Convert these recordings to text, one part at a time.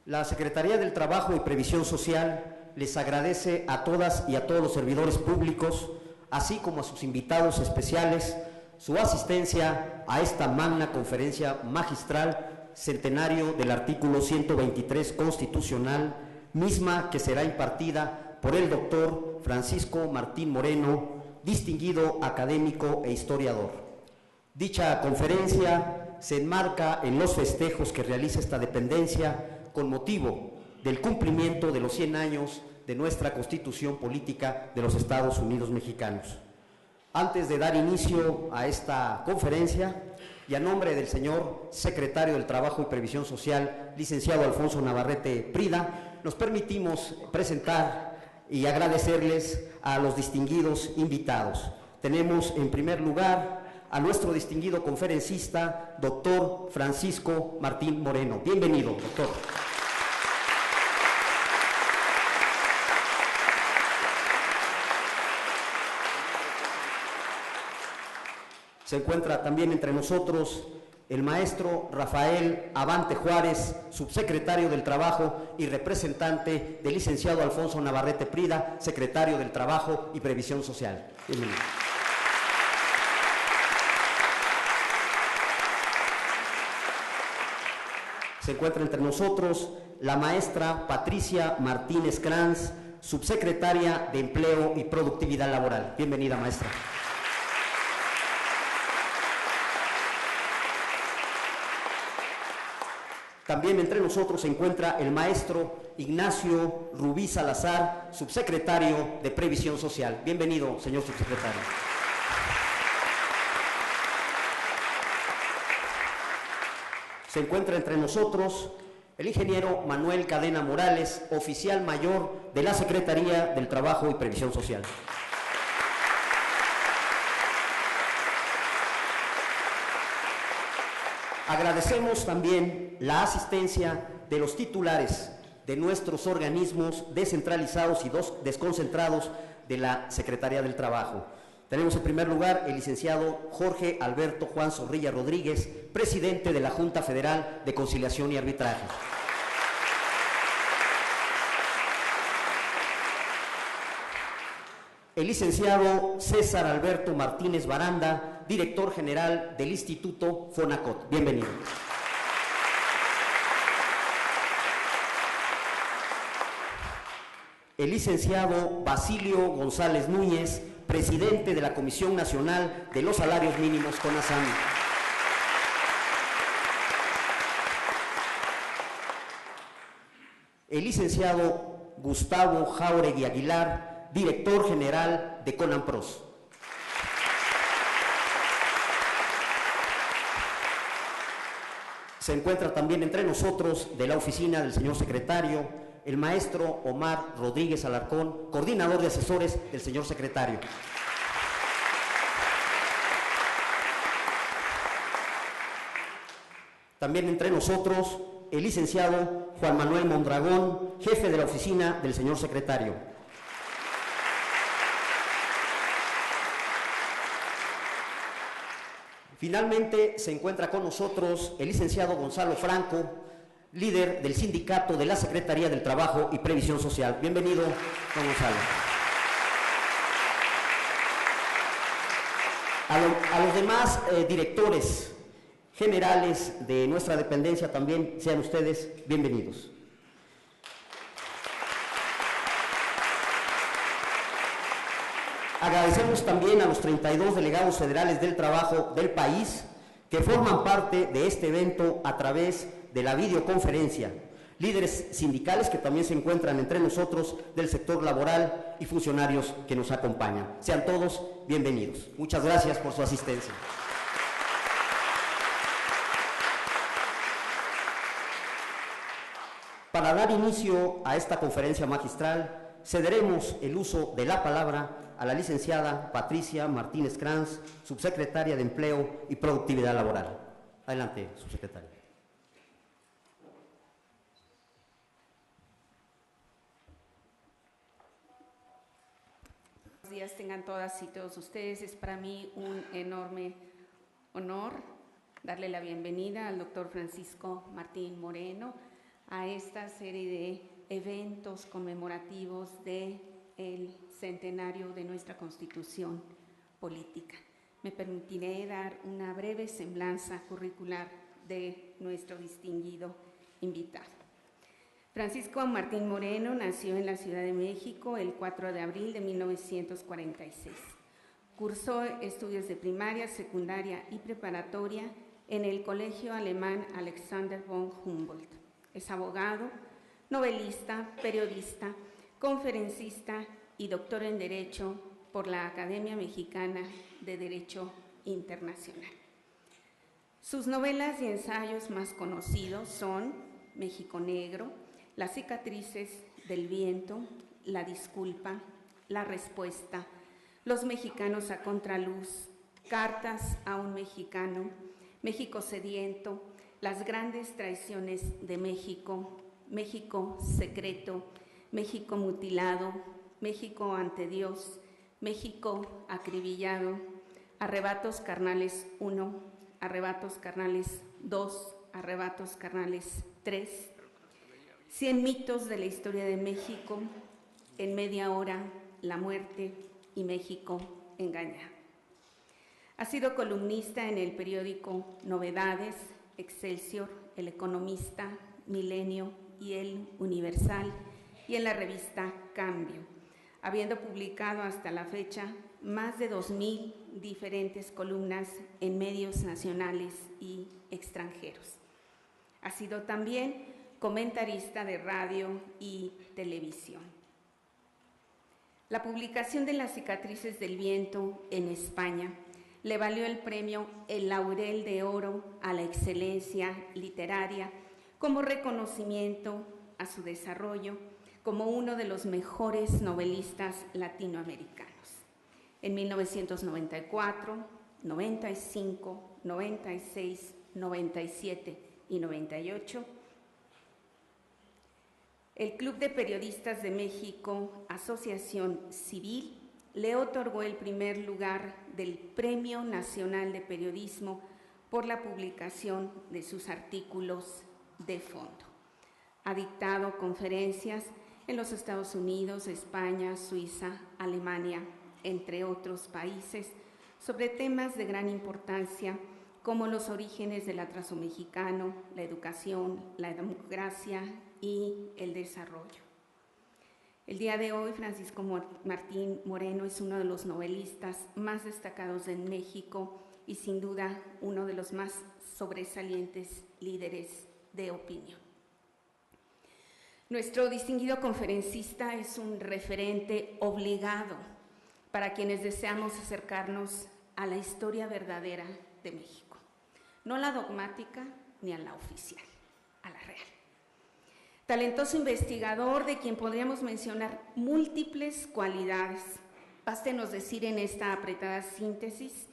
La Secretaría del Trabajo y Previsión Social les agradece a todas y a todos los servidores públicos, así como a sus invitados especiales, su asistencia a esta magna conferencia magistral centenario del artículo 123 constitucional, misma que será impartida por el doctor Francisco Martín Moreno, distinguido académico e historiador. Dicha conferencia se enmarca en los festejos que realiza esta dependencia con motivo del cumplimiento de los 100 años de nuestra Constitución Política de los Estados Unidos Mexicanos. Antes de dar inicio a esta conferencia, y a nombre del señor Secretario del Trabajo y Previsión Social, licenciado Alfonso Navarrete Prida, nos permitimos presentar y agradecerles a los distinguidos invitados. Tenemos en primer lugar a nuestro distinguido conferencista, doctor Francisco Martín Moreno. Bienvenido, doctor. Se encuentra también entre nosotros el maestro Rafael Abante Juárez, subsecretario del Trabajo y representante del licenciado Alfonso Navarrete Prida, secretario del Trabajo y Previsión Social. Bienvenido. Se encuentra entre nosotros la maestra Patricia Martínez Cranz, subsecretaria de Empleo y Productividad Laboral. Bienvenida, maestra. También entre nosotros se encuentra el maestro Ignacio Rubí Salazar, subsecretario de Previsión Social. Bienvenido, señor subsecretario. Se encuentra entre nosotros el ingeniero Manuel Cadena Morales, oficial mayor de la Secretaría del Trabajo y Previsión Social. Agradecemos también la asistencia de los titulares de nuestros organismos descentralizados y desconcentrados de la Secretaría del Trabajo. Tenemos en primer lugar el licenciado Jorge Alberto Juan Zorrilla Rodríguez, presidente de la Junta Federal de Conciliación y Arbitraje. El licenciado César Alberto Martínez Baranda, director general del Instituto Fonacot. Bienvenido. El licenciado Basilio González Núñez, presidente de la Comisión Nacional de los Salarios Mínimos CONASAM. El licenciado Gustavo Jáuregui Aguilar, director general de CONAMPROS. Se encuentra también entre nosotros de la oficina del señor secretario, el maestro Omar Rodríguez Alarcón, coordinador de asesores del señor secretario. También entre nosotros el licenciado Juan Manuel Mondragón, jefe de la oficina del señor secretario. Finalmente se encuentra con nosotros el licenciado Gonzalo Franco, líder del sindicato de la Secretaría del Trabajo y Previsión Social. Bienvenido, don Gonzalo. A los demás directores generales de nuestra dependencia también sean ustedes bienvenidos. Agradecemos también a los 32 delegados federales del trabajo del país que forman parte de este evento a través de la videoconferencia, líderes sindicales que también se encuentran entre nosotros del sector laboral y funcionarios que nos acompañan. Sean todos bienvenidos. Muchas gracias por su asistencia. Para dar inicio a esta conferencia magistral, cederemos el uso de la palabra a la licenciada Patricia Martínez Cranz, subsecretaria de Empleo y Productividad Laboral. Adelante, subsecretaria. Buenos días tengan todas y todos ustedes. Es para mí un enorme honor darle la bienvenida al doctor Francisco Martín Moreno, a esta serie de eventos conmemorativos del centenario de nuestra Constitución política. Me permitiré dar una breve semblanza curricular de nuestro distinguido invitado. Francisco Martín Moreno nació en la Ciudad de México el 4 de abril de 1946. Cursó estudios de primaria, secundaria y preparatoria en el Colegio Alemán Alexander von Humboldt. Es abogado, novelista, periodista, conferencista y doctor en Derecho por la Academia Mexicana de Derecho Internacional. Sus novelas y ensayos más conocidos son México Negro, Las cicatrices del viento, La disculpa, La respuesta, Los mexicanos a contraluz, Cartas a un mexicano, México sediento, Las grandes traiciones de México, México secreto, México mutilado, México ante Dios, México acribillado, Arrebatos carnales 1, Arrebatos carnales 2, Arrebatos carnales 3, 100 mitos de la historia de México, En media hora, La muerte y México engañado. Ha sido columnista en el periódico Novedades, Excelsior, El Economista, Milenio y El Universal, y en la revista Cambio, habiendo publicado hasta la fecha más de 2,000 diferentes columnas en medios nacionales y extranjeros. Ha sido también comentarista de radio y televisión. La publicación de Las cicatrices del viento en España le valió el premio El Laurel de Oro a la excelencia literaria como reconocimiento a su desarrollo como uno de los mejores novelistas latinoamericanos. En 1994, 95, 96, 97 y 98, el Club de Periodistas de México, Asociación Civil, le otorgó el primer lugar del Premio Nacional de Periodismo por la publicación de sus artículos de fondo. Ha dictado conferencias en los Estados Unidos, España, Suiza, Alemania, entre otros países, sobre temas de gran importancia como los orígenes del atraso mexicano, la educación, la democracia y el desarrollo. El día de hoy, Francisco Martín Moreno es uno de los novelistas más destacados en México y sin duda uno de los más sobresalientes líderes de opinión. Nuestro distinguido conferencista es un referente obligado para quienes deseamos acercarnos a la historia verdadera de México, no la dogmática ni a la oficial, a la real. Talentoso investigador de quien podríamos mencionar múltiples cualidades. Bástenos decir en esta apretada síntesis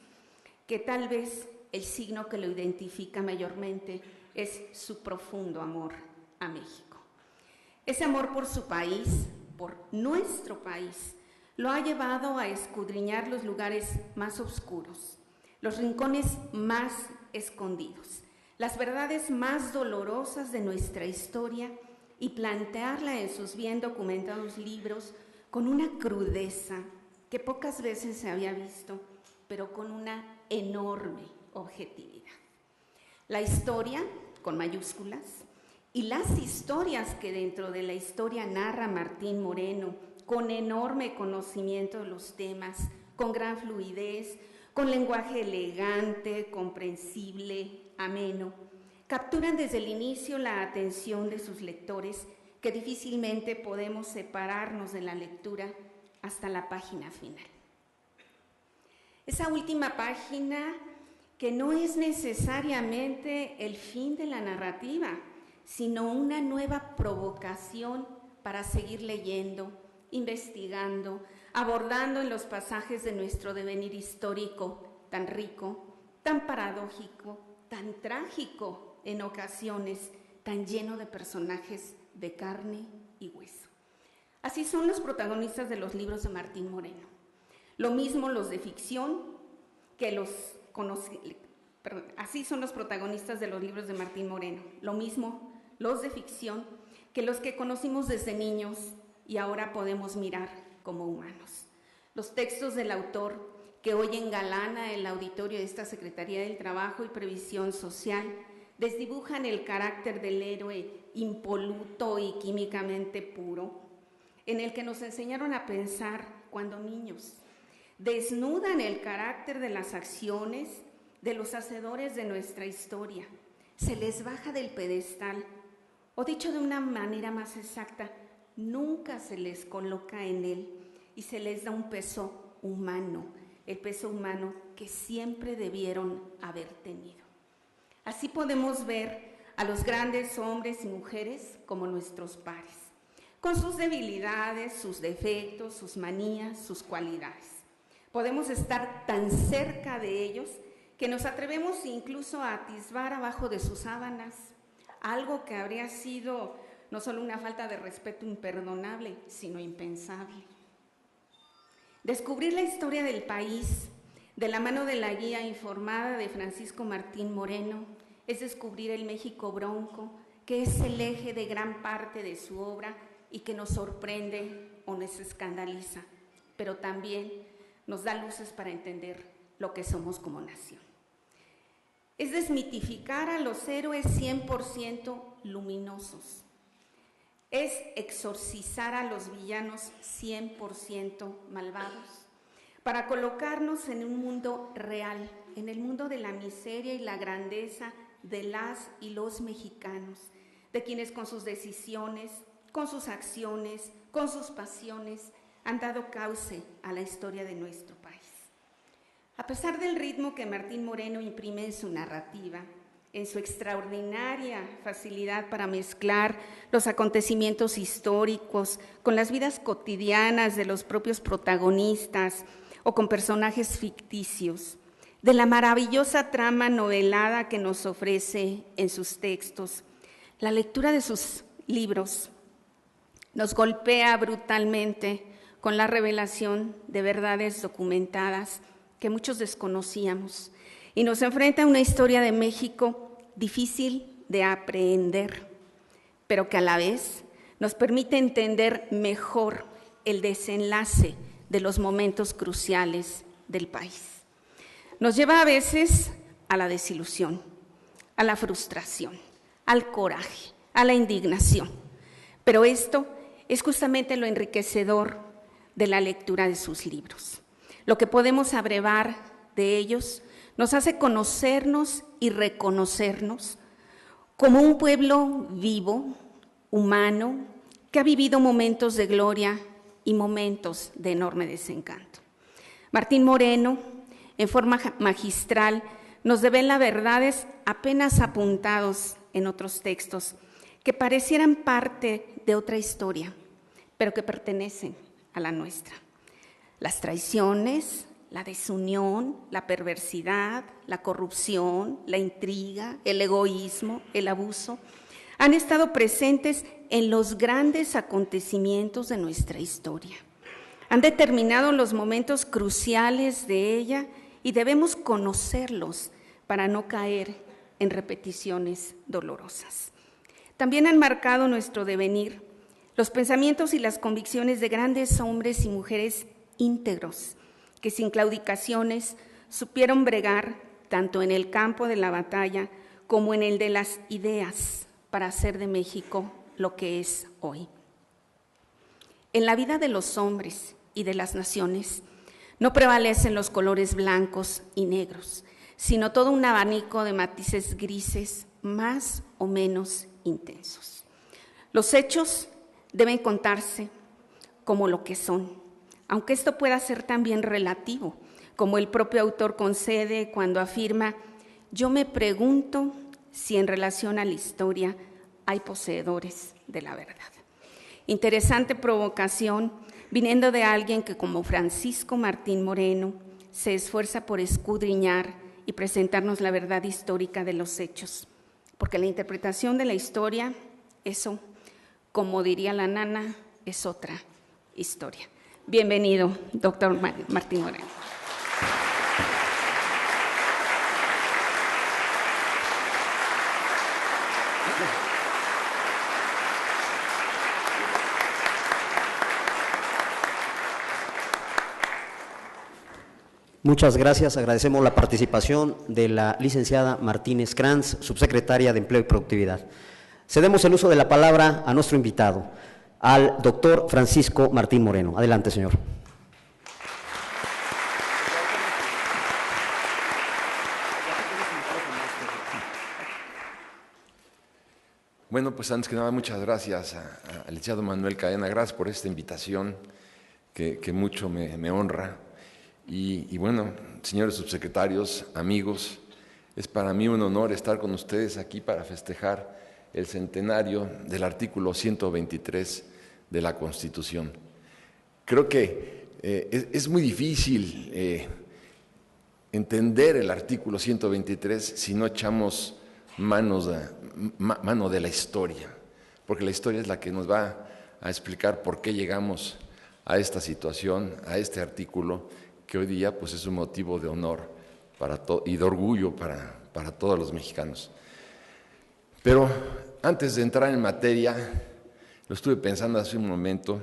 que tal vez el signo que lo identifica mayormente es su profundo amor a México. Ese amor por su país, por nuestro país, lo ha llevado a escudriñar los lugares más oscuros, los rincones más escondidos, las verdades más dolorosas de nuestra historia y plantearla en sus bien documentados libros con una crudeza que pocas veces se había visto, pero con una enorme objetividad. La historia, con mayúsculas, y las historias que dentro de la historia narra Martín Moreno, con enorme conocimiento de los temas, con gran fluidez, con lenguaje elegante, comprensible, ameno, capturan desde el inicio la atención de sus lectores, que difícilmente podemos separarnos de la lectura hasta la página final. Esa última página que no es necesariamente el fin de la narrativa, sino una nueva provocación para seguir leyendo, investigando, abordando en los pasajes de nuestro devenir histórico tan rico, tan paradójico, tan trágico en ocasiones, tan lleno de personajes de carne y hueso. Así son los protagonistas de los libros de Martín Moreno. Lo mismo los de ficción así son los protagonistas de los libros de Martín Moreno. Lo mismo los de ficción, que los que conocimos desde niños y ahora podemos mirar como humanos. Los textos del autor que hoy engalana el auditorio de esta Secretaría del Trabajo y Previsión Social desdibujan el carácter del héroe impoluto y químicamente puro, en el que nos enseñaron a pensar cuando niños. Desnudan el carácter de las acciones de los hacedores de nuestra historia. Se les baja del pedestal, o dicho de una manera más exacta, nunca se les coloca en él y se les da un peso humano, el peso humano que siempre debieron haber tenido. Así podemos ver a los grandes hombres y mujeres como nuestros pares, con sus debilidades, sus defectos, sus manías, sus cualidades. Podemos estar tan cerca de ellos que nos atrevemos incluso a atisbar abajo de sus sábanas, algo que habría sido no solo una falta de respeto imperdonable, sino impensable. Descubrir la historia del país de la mano de la guía informada de Francisco Martín Moreno es descubrir el México bronco, que es el eje de gran parte de su obra y que nos sorprende o nos escandaliza, pero también nos da luces para entender lo que somos como nación. Es desmitificar a los héroes 100% luminosos. Es exorcizar a los villanos 100% malvados para colocarnos en un mundo real, en el mundo de la miseria y la grandeza de las y los mexicanos, de quienes con sus decisiones, con sus acciones, con sus pasiones, han dado cauce a la historia de nuestro país. A pesar del ritmo que Martín Moreno imprime en su narrativa, en su extraordinaria facilidad para mezclar los acontecimientos históricos con las vidas cotidianas de los propios protagonistas o con personajes ficticios, de la maravillosa trama novelada que nos ofrece en sus textos, la lectura de sus libros nos golpea brutalmente con la revelación de verdades documentadas que muchos desconocíamos y nos enfrenta a una historia de México difícil de aprehender, pero que a la vez nos permite entender mejor el desenlace de los momentos cruciales del país. Nos lleva a veces a la desilusión, a la frustración, al coraje, a la indignación, pero esto es justamente lo enriquecedor de la lectura de sus libros. Lo que podemos abrevar de ellos nos hace conocernos y reconocernos como un pueblo vivo, humano, que ha vivido momentos de gloria y momentos de enorme desencanto. Martín Moreno, en forma magistral, nos devela verdades apenas apuntados en otros textos que parecieran parte de otra historia, pero que pertenecen a la nuestra. Las traiciones, la desunión, la perversidad, la corrupción, la intriga, el egoísmo, el abuso, han estado presentes en los grandes acontecimientos de nuestra historia. Han determinado los momentos cruciales de ella y debemos conocerlos para no caer en repeticiones dolorosas. También han marcado nuestro devenir los pensamientos y las convicciones de grandes hombres y mujeres íntegros, que sin claudicaciones supieron bregar tanto en el campo de la batalla como en el de las ideas para hacer de México lo que es hoy. En la vida de los hombres y de las naciones no prevalecen los colores blancos y negros, sino todo un abanico de matices grises más o menos intensos. Los hechos deben contarse como lo que son, aunque esto pueda ser también relativo, como el propio autor concede cuando afirma: yo me pregunto si en relación a la historia hay poseedores de la verdad. Interesante provocación viniendo de alguien que, como Francisco Martín Moreno, se esfuerza por escudriñar y presentarnos la verdad histórica de los hechos, porque la interpretación de la historia, eso, como diría la nana, es otra historia. Bienvenido, doctor Martín Moreno. Muchas gracias. Agradecemos la participación de la licenciada Martínez Cranz, subsecretaria de Empleo y Productividad. Cedemos el uso de la palabra a nuestro invitado, al doctor Francisco Martín Moreno. Adelante, señor. Bueno, pues antes que nada, muchas gracias al licenciado Manuel Cadena. Gracias por esta invitación que mucho me honra. Y bueno, señores subsecretarios, amigos, es para mí un honor estar con ustedes aquí para festejar el centenario del artículo 123 de la Constitución. Creo que es muy difícil entender el artículo 123 si no echamos mano de la historia, porque la historia es la que nos va a explicar por qué llegamos a esta situación, a este artículo, que hoy día pues, es un motivo de honor y de orgullo para todos los mexicanos. Pero antes de entrar en materia, lo estuve pensando hace un momento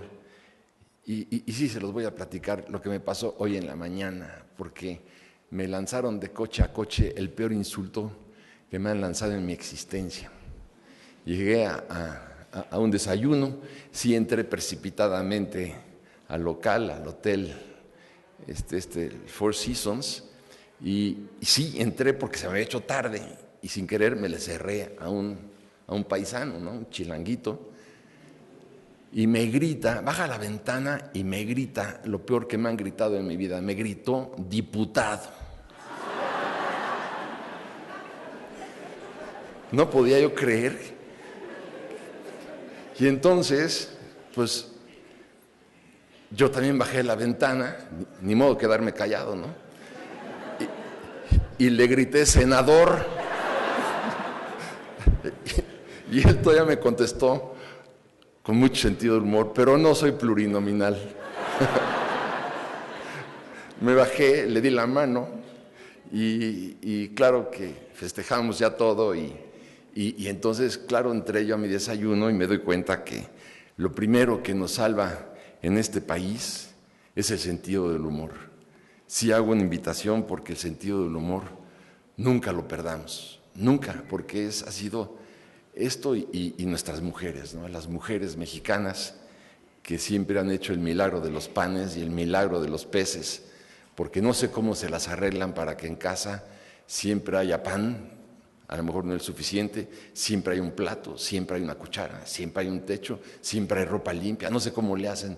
y sí se los voy a platicar lo que me pasó hoy en la mañana, porque me lanzaron de coche a coche el peor insulto que me han lanzado en mi existencia. Llegué a un desayuno, sí entré precipitadamente al local, al hotel Four Seasons, y sí entré porque se me había hecho tarde y sin querer me le cerré a un paisano, ¿no? Un chilanguito, y me grita, baja la ventana y me grita lo peor que me han gritado en mi vida, me gritó diputado. No podía yo creer. Y entonces, pues, yo también bajé la ventana, ni modo quedarme callado, ¿no? Y le grité, senador. Y él todavía me contestó con mucho sentido de humor, pero no soy plurinominal. Me bajé, le di la mano y claro que festejamos ya todo y entonces, claro, entré yo a mi desayuno y me doy cuenta que lo primero que nos salva en este país es el sentido del humor. Sí hago una invitación porque el sentido del humor nunca lo perdamos, nunca, porque ha sido esto y nuestras mujeres, ¿no? Las mujeres mexicanas que siempre han hecho el milagro de los panes y el milagro de los peces, porque no sé cómo se las arreglan para que en casa siempre haya pan. A lo mejor no es suficiente, siempre hay un plato, siempre hay una cuchara, siempre hay un techo, siempre hay ropa limpia. No sé cómo le hacen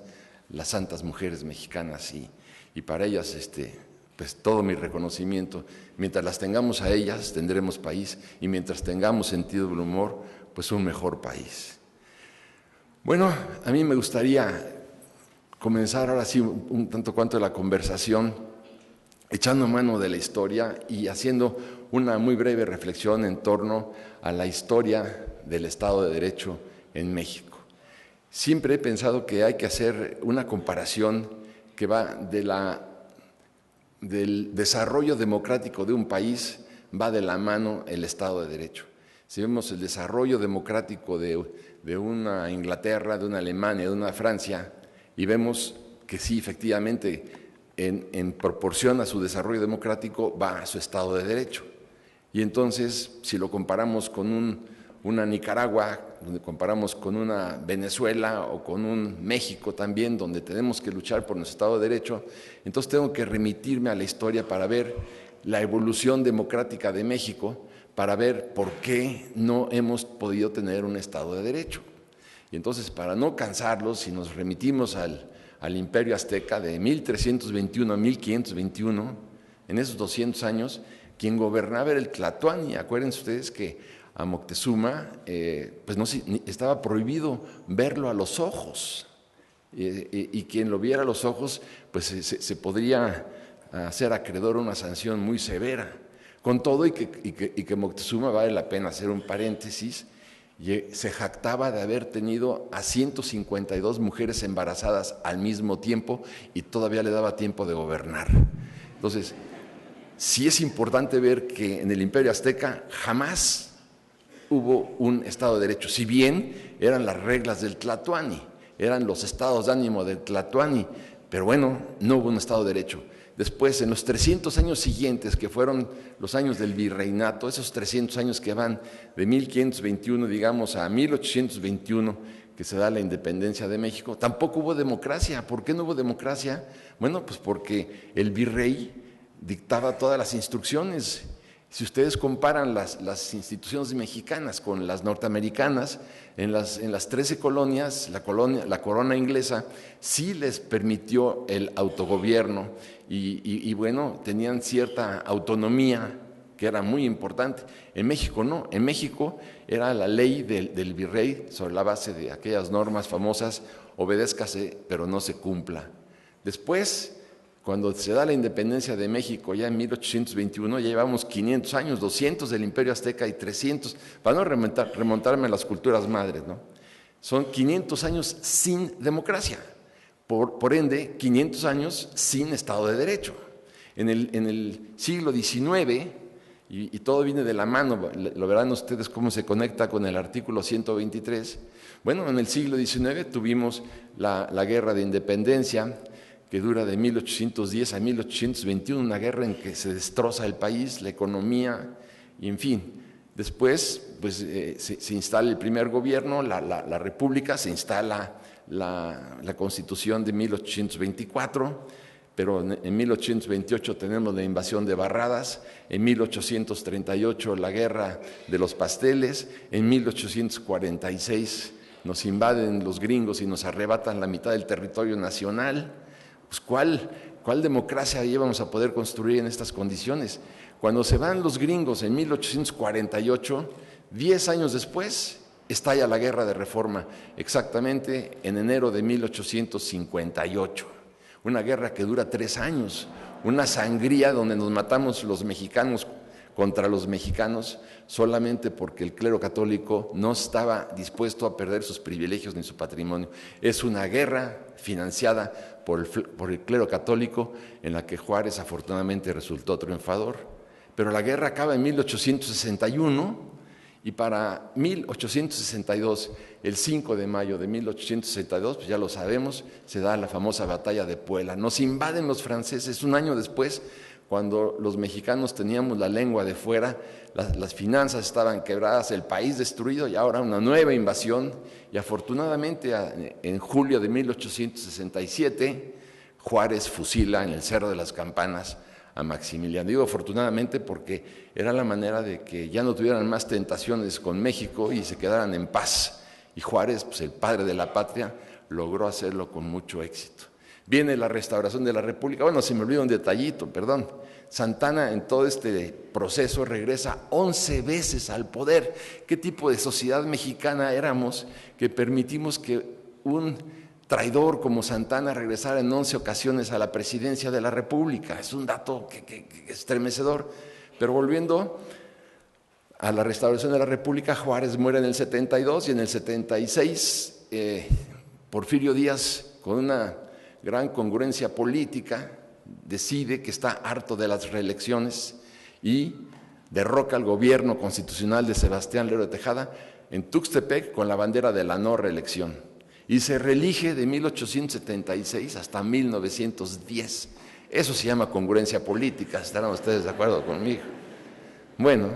las santas mujeres mexicanas y para ellas pues todo mi reconocimiento. Mientras las tengamos a ellas, tendremos país, y mientras tengamos sentido del humor, pues un mejor país. Bueno, a mí me gustaría comenzar ahora sí un tanto cuanto de la conversación, echando mano de la historia y haciendo una muy breve reflexión en torno a la historia del Estado de Derecho en México. Siempre he pensado que hay que hacer una comparación que va del desarrollo democrático de un país, va de la mano el Estado de Derecho. Si vemos el desarrollo democrático de una Inglaterra, de una Alemania, de una Francia, y vemos que sí, efectivamente, en proporción a su desarrollo democrático va a su Estado de Derecho. Y entonces, si lo comparamos con una Nicaragua, donde comparamos con una Venezuela o con un México también, donde tenemos que luchar por nuestro Estado de Derecho, entonces tengo que remitirme a la historia para ver la evolución democrática de México, para ver por qué no hemos podido tener un Estado de Derecho. Y entonces, para no cansarlos, si nos remitimos al Imperio Azteca de 1321 a 1521, en esos 200 años, quien gobernaba era el Tlatoani. Acuérdense ustedes que a Moctezuma pues estaba prohibido verlo a los ojos, y quien lo viera a los ojos pues se podría hacer acreedor a una sanción muy severa. Con todo y que Moctezuma, vale la pena hacer un paréntesis, se jactaba de haber tenido a 152 mujeres embarazadas al mismo tiempo y todavía le daba tiempo de gobernar. Entonces, sí es importante ver que en el Imperio Azteca jamás hubo un Estado de Derecho, si bien eran las reglas del Tlatoani, eran los estados de ánimo del Tlatoani, pero bueno, no hubo un Estado de Derecho. Después, en los 300 años siguientes, que fueron los años del virreinato, esos 300 años que van de 1521, digamos, a 1821, que se da la independencia de México, tampoco hubo democracia. ¿Por qué no hubo democracia? Bueno, pues porque el virrey dictaba todas las instrucciones. Si ustedes comparan las instituciones mexicanas con las norteamericanas, en las 13 colonias, la corona inglesa sí les permitió el autogobierno y bueno, tenían cierta autonomía que era muy importante. En México no, en México era la ley del virrey sobre la base de aquellas normas famosas, obedézcase pero no se cumpla. Después, cuando se da la independencia de México, ya en 1821, ya llevamos 500 años, 200 del Imperio Azteca y 300, para no remontarme a las culturas madres, ¿no? Son 500 años sin democracia, por ende, 500 años sin Estado de Derecho. En el siglo XIX, y todo viene de la mano, lo verán ustedes cómo se conecta con el artículo 123, bueno, en el siglo XIX tuvimos la Guerra de Independencia, que dura de 1810 a 1821, una guerra en que se destroza el país, la economía, y en fin. Después pues, se instala el primer gobierno, la República, se instala la Constitución de 1824, pero en 1828 tenemos la invasión de Barradas, en 1838 la Guerra de los Pasteles, en 1846 nos invaden los gringos y nos arrebatan la mitad del territorio nacional. Pues ¿cuál democracia íbamos a poder construir en estas condiciones? Cuando se van los gringos en 1848, 10 años después, estalla la Guerra de Reforma, exactamente en enero de 1858. Una guerra que dura 3 años, una sangría donde nos matamos los mexicanos contra los mexicanos solamente porque el clero católico no estaba dispuesto a perder sus privilegios ni su patrimonio. Es una guerra financiada por el clero católico en la que Juárez afortunadamente resultó triunfador. Pero la guerra acaba en 1861 y para 1862, el 5 de mayo de 1862, pues ya lo sabemos, se da la famosa batalla de Puebla. Nos invaden los franceses un año después, cuando los mexicanos teníamos la lengua de fuera, las finanzas estaban quebradas, el país destruido y ahora una nueva invasión. Y afortunadamente en julio de 1867 Juárez fusila en el Cerro de las Campanas a Maximiliano. Digo afortunadamente porque era la manera de que ya no tuvieran más tentaciones con México y se quedaran en paz. Y Juárez, pues el padre de la patria, logró hacerlo con mucho éxito. Viene la restauración de la República. Bueno, se me olvidó un detallito, perdón. Santana en todo este proceso regresa 11 veces al poder. ¿Qué tipo de sociedad mexicana éramos que permitimos que un traidor como Santana regresara en 11 ocasiones a la presidencia de la República? Es un dato que estremecedor. Pero volviendo a la restauración de la República, Juárez muere en el 72 y en el 76 Porfirio Díaz, con una gran congruencia política, decide que está harto de las reelecciones y derroca al gobierno constitucional de Sebastián Lerdo de Tejada en Tuxtepec con la bandera de la no reelección. Y se reelige de 1876 hasta 1910. Eso se llama congruencia política, ¿estarán ustedes de acuerdo conmigo? Bueno,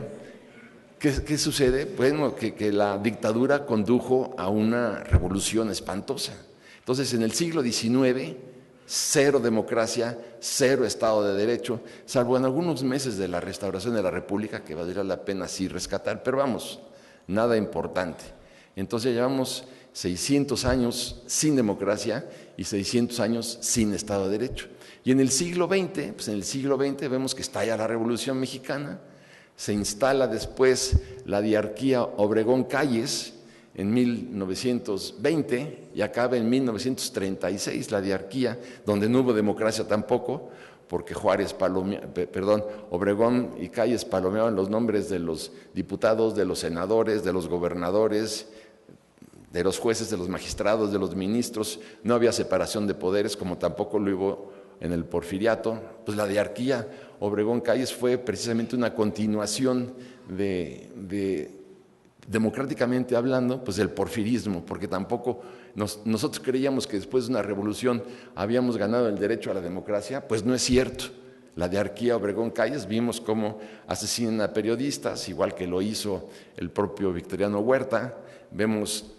¿qué sucede? Bueno, que la dictadura condujo a una revolución espantosa. Entonces, en el siglo XIX, cero democracia, cero Estado de Derecho, salvo en algunos meses de la restauración de la República, que valdría la pena sí rescatar, pero vamos, nada importante. Entonces llevamos 600 años sin democracia y 600 años sin Estado de Derecho. Y en el siglo XX, pues en el siglo XX vemos que estalla la Revolución Mexicana, se instala después la diarquía Obregón-Calles, en 1920 y acaba en 1936 la diarquía, donde no hubo democracia tampoco, porque Obregón y Calles palomeaban los nombres de los diputados, de los senadores, de los gobernadores, de los jueces, de los magistrados, de los ministros. No había separación de poderes, como tampoco lo hubo en el porfiriato. Pues la diarquía Obregón-Calles fue precisamente una continuación democráticamente hablando, pues del porfirismo, porque tampoco nosotros creíamos que después de una revolución habíamos ganado el derecho a la democracia, pues no es cierto. La diarquía Obregón Calles, vimos cómo asesinan a periodistas, igual que lo hizo el propio Victoriano Huerta, vemos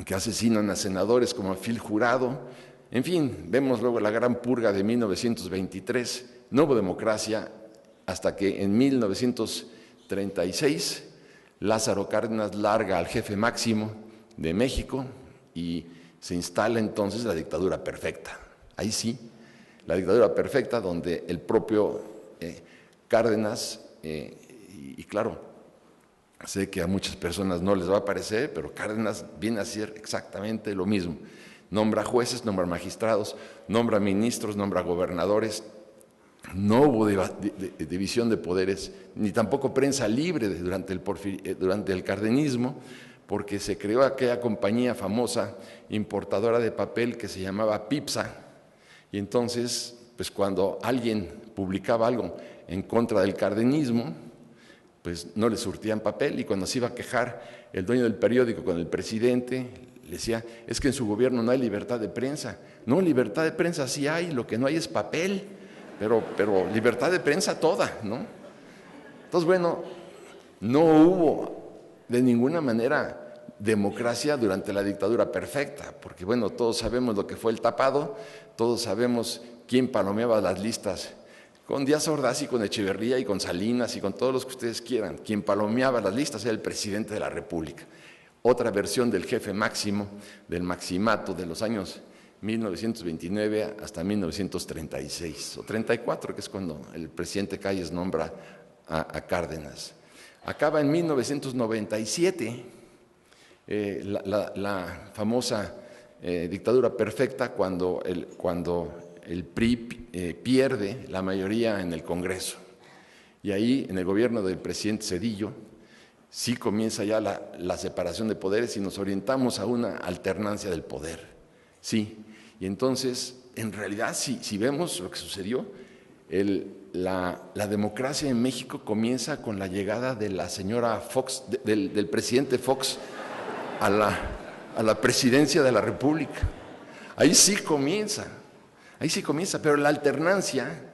que asesinan a senadores como a Phil Jurado, en fin, vemos luego la gran purga de 1923, no hubo democracia hasta que en 1936 Lázaro Cárdenas larga al jefe máximo de México y se instala entonces la dictadura perfecta. Ahí sí, la dictadura perfecta donde el propio Cárdenas, y claro, sé que a muchas personas no les va a parecer, pero Cárdenas viene a hacer exactamente lo mismo. Nombra jueces, nombra magistrados, nombra ministros, nombra gobernadores. No hubo división de poderes, ni tampoco prensa libre durante el cardenismo, porque se creó aquella compañía famosa importadora de papel que se llamaba Pipsa, y entonces, pues cuando alguien publicaba algo en contra del cardenismo, pues no le surtían papel, y cuando se iba a quejar el dueño del periódico con el presidente, le decía, es que en su gobierno no hay libertad de prensa. No, libertad de prensa sí hay, lo que no hay es papel, pero libertad de prensa toda, ¿no? Entonces, bueno, no hubo de ninguna manera democracia durante la dictadura perfecta, porque bueno, todos sabemos lo que fue el tapado, todos sabemos quién palomeaba las listas, con Díaz Ordaz y con Echeverría y con Salinas y con todos los que ustedes quieran. Quien palomeaba las listas era el presidente de la República. Otra versión del jefe máximo, del maximato de los años 1929 hasta 1936, o 34, que es cuando el presidente Calles nombra a Cárdenas. Acaba en 1997 la famosa dictadura perfecta cuando el PRI pierde la mayoría en el Congreso. Y ahí, en el gobierno del presidente Zedillo, sí comienza ya la separación de poderes y nos orientamos a una alternancia del poder. Sí, y entonces, en realidad, si vemos lo que sucedió, la democracia en México comienza con la llegada de la señora Fox, del presidente Fox a la presidencia de la República. Ahí sí comienza, pero la alternancia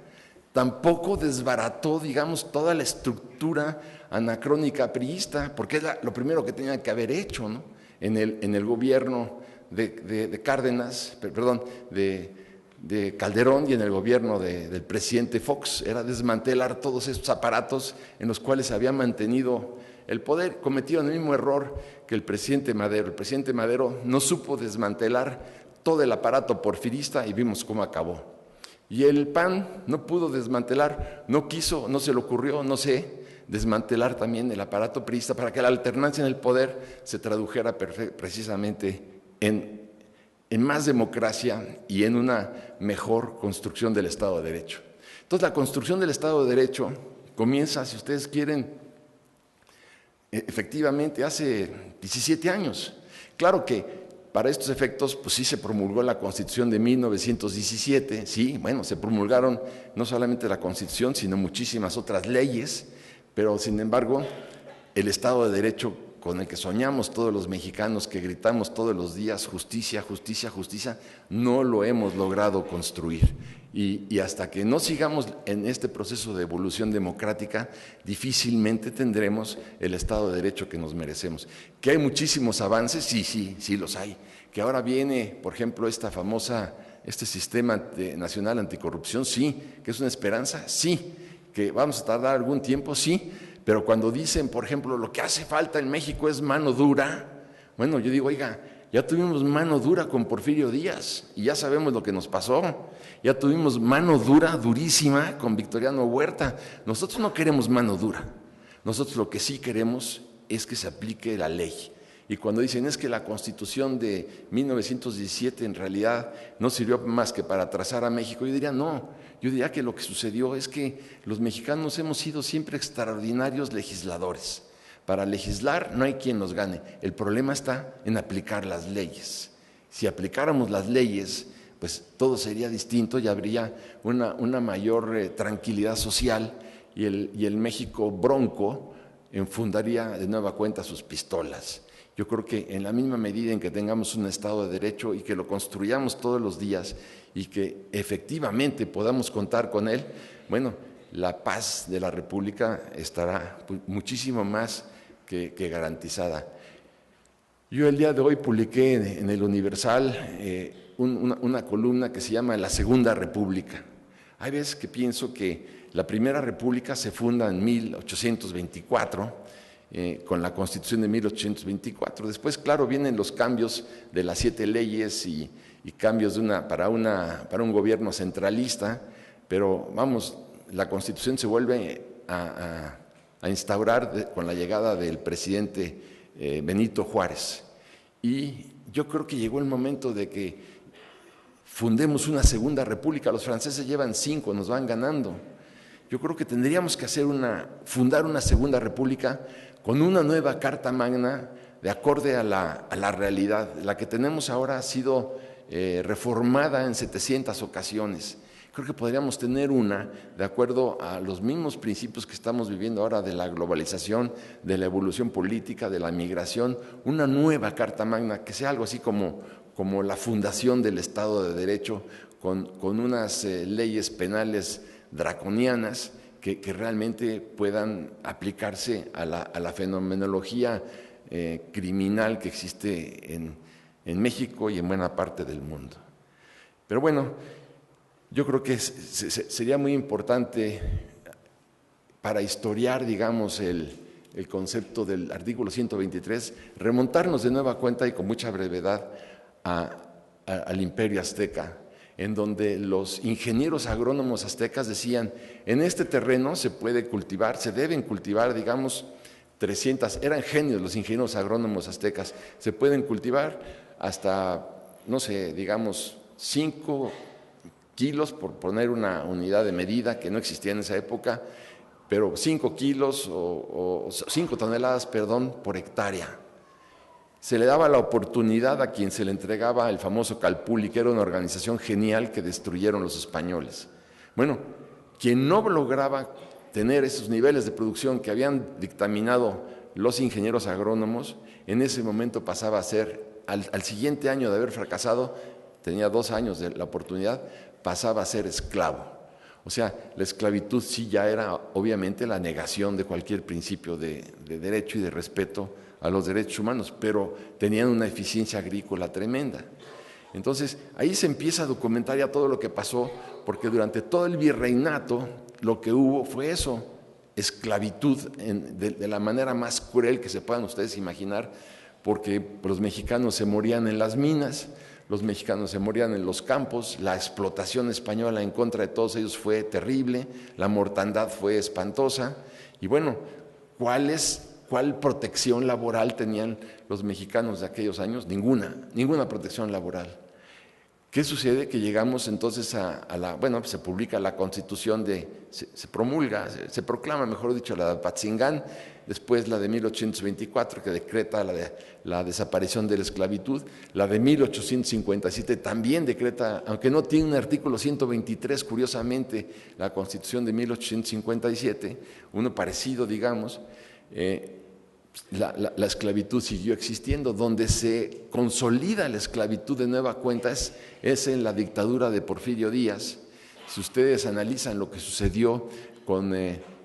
tampoco desbarató, digamos, toda la estructura anacrónica priista, porque es lo primero que tenía que haber hecho, ¿no? En el gobierno de Cárdenas, perdón, de Calderón y en el gobierno del presidente Fox, era desmantelar todos estos aparatos en los cuales se había mantenido el poder. Cometieron el mismo error que el presidente Madero. El presidente Madero no supo desmantelar todo el aparato porfirista y vimos cómo acabó. Y el PAN no pudo desmantelar, no quiso, no se le ocurrió, no sé, desmantelar también el aparato priista para que la alternancia en el poder se tradujera precisamente en más democracia y en una mejor construcción del Estado de Derecho. Entonces, la construcción del Estado de Derecho comienza, si ustedes quieren, efectivamente hace 17 años. Claro que para estos efectos, pues sí se promulgó la Constitución de 1917, sí, bueno, se promulgaron no solamente la Constitución, sino muchísimas otras leyes, pero sin embargo, el Estado de Derecho con el que soñamos todos los mexicanos, que gritamos todos los días, justicia, justicia, justicia, no lo hemos logrado construir. Y hasta que no sigamos en este proceso de evolución democrática, difícilmente tendremos el Estado de Derecho que nos merecemos. Que hay muchísimos avances, sí los hay. Que ahora viene, por ejemplo, este sistema nacional anticorrupción, sí. Que es una esperanza, sí. Que vamos a tardar algún tiempo, sí. Pero cuando dicen, por ejemplo, lo que hace falta en México es mano dura, bueno, yo digo, oiga, ya tuvimos mano dura con Porfirio Díaz y ya sabemos lo que nos pasó. Ya tuvimos mano dura, durísima, con Victoriano Huerta. Nosotros no queremos mano dura. Nosotros lo que sí queremos es que se aplique la ley. Y cuando dicen es que la Constitución de 1917 en realidad no sirvió más que para trazar a México, yo diría no. Yo diría que lo que sucedió es que los mexicanos hemos sido siempre extraordinarios legisladores. Para legislar no hay quien nos gane. El problema está en aplicar las leyes. Si aplicáramos las leyes, pues todo sería distinto y habría una mayor tranquilidad social y el México bronco enfundaría de nueva cuenta sus pistolas. Yo creo que en la misma medida en que tengamos un Estado de Derecho y que lo construyamos todos los días y que efectivamente podamos contar con él, bueno, la paz de la República estará muchísimo más que garantizada. Yo el día de hoy publiqué en el Universal una columna que se llama La Segunda República. Hay veces que pienso que la Primera República se funda en 1824, con la Constitución de 1824. Después, claro, vienen los cambios de las 7 leyes y cambios para un gobierno centralista, pero vamos, la Constitución se vuelve a instaurar con la llegada del presidente Benito Juárez. Y yo creo que llegó el momento de que fundemos una segunda república. Los franceses llevan 5, nos van ganando. Yo creo que tendríamos que fundar una segunda república con una nueva Carta Magna de acorde a la realidad. La que tenemos ahora ha sido reformada en 700 ocasiones. Creo que podríamos tener una de acuerdo a los mismos principios que estamos viviendo ahora de la globalización, de la evolución política, de la migración, una nueva Carta Magna que sea algo así como la fundación del Estado de Derecho, con unas leyes penales draconianas que realmente puedan aplicarse a la fenomenología criminal que existe en México y en buena parte del mundo. Pero bueno, yo creo que sería muy importante para historiar, digamos, el concepto del artículo 123, remontarnos de nueva cuenta y con mucha brevedad al Imperio Azteca, en donde los ingenieros agrónomos aztecas decían, en este terreno se puede cultivar, se deben cultivar, digamos, 300, eran genios los ingenieros agrónomos aztecas, se pueden cultivar hasta, no sé, digamos, 5 kilos, por poner una unidad de medida que no existía en esa época, pero 5 kilos o 5 toneladas, perdón, por hectárea. Se le daba la oportunidad a quien se le entregaba el famoso Calpulli, que era una organización genial que destruyeron los españoles. Bueno, quien no lograba tener esos niveles de producción que habían dictaminado los ingenieros agrónomos, en ese momento pasaba a ser, al siguiente año de haber fracasado, tenía 2 años de la oportunidad, pasaba a ser esclavo. O sea, la esclavitud sí ya era obviamente la negación de cualquier principio de derecho y de respeto a los derechos humanos, pero tenían una eficiencia agrícola tremenda. Entonces, ahí se empieza a documentar ya todo lo que pasó, porque durante todo el virreinato lo que hubo fue eso, esclavitud de la manera más cruel que se puedan ustedes imaginar, porque los mexicanos se morían en las minas, los mexicanos se morían en los campos, la explotación española en contra de todos ellos fue terrible, la mortandad fue espantosa, y bueno, ¿cuál protección laboral tenían los mexicanos de aquellos años? Ninguna protección laboral. ¿Qué sucede? Que llegamos entonces bueno, se publica la Constitución se promulga, se proclama, mejor dicho, la de Apatzingán, después la de 1824, que decreta la desaparición de la esclavitud, la de 1857 también decreta, aunque no tiene un artículo 123, curiosamente, la Constitución de 1857, uno parecido, digamos, la esclavitud siguió existiendo. Donde se consolida la esclavitud de nueva cuenta es en la dictadura de Porfirio Díaz. Si ustedes analizan lo que sucedió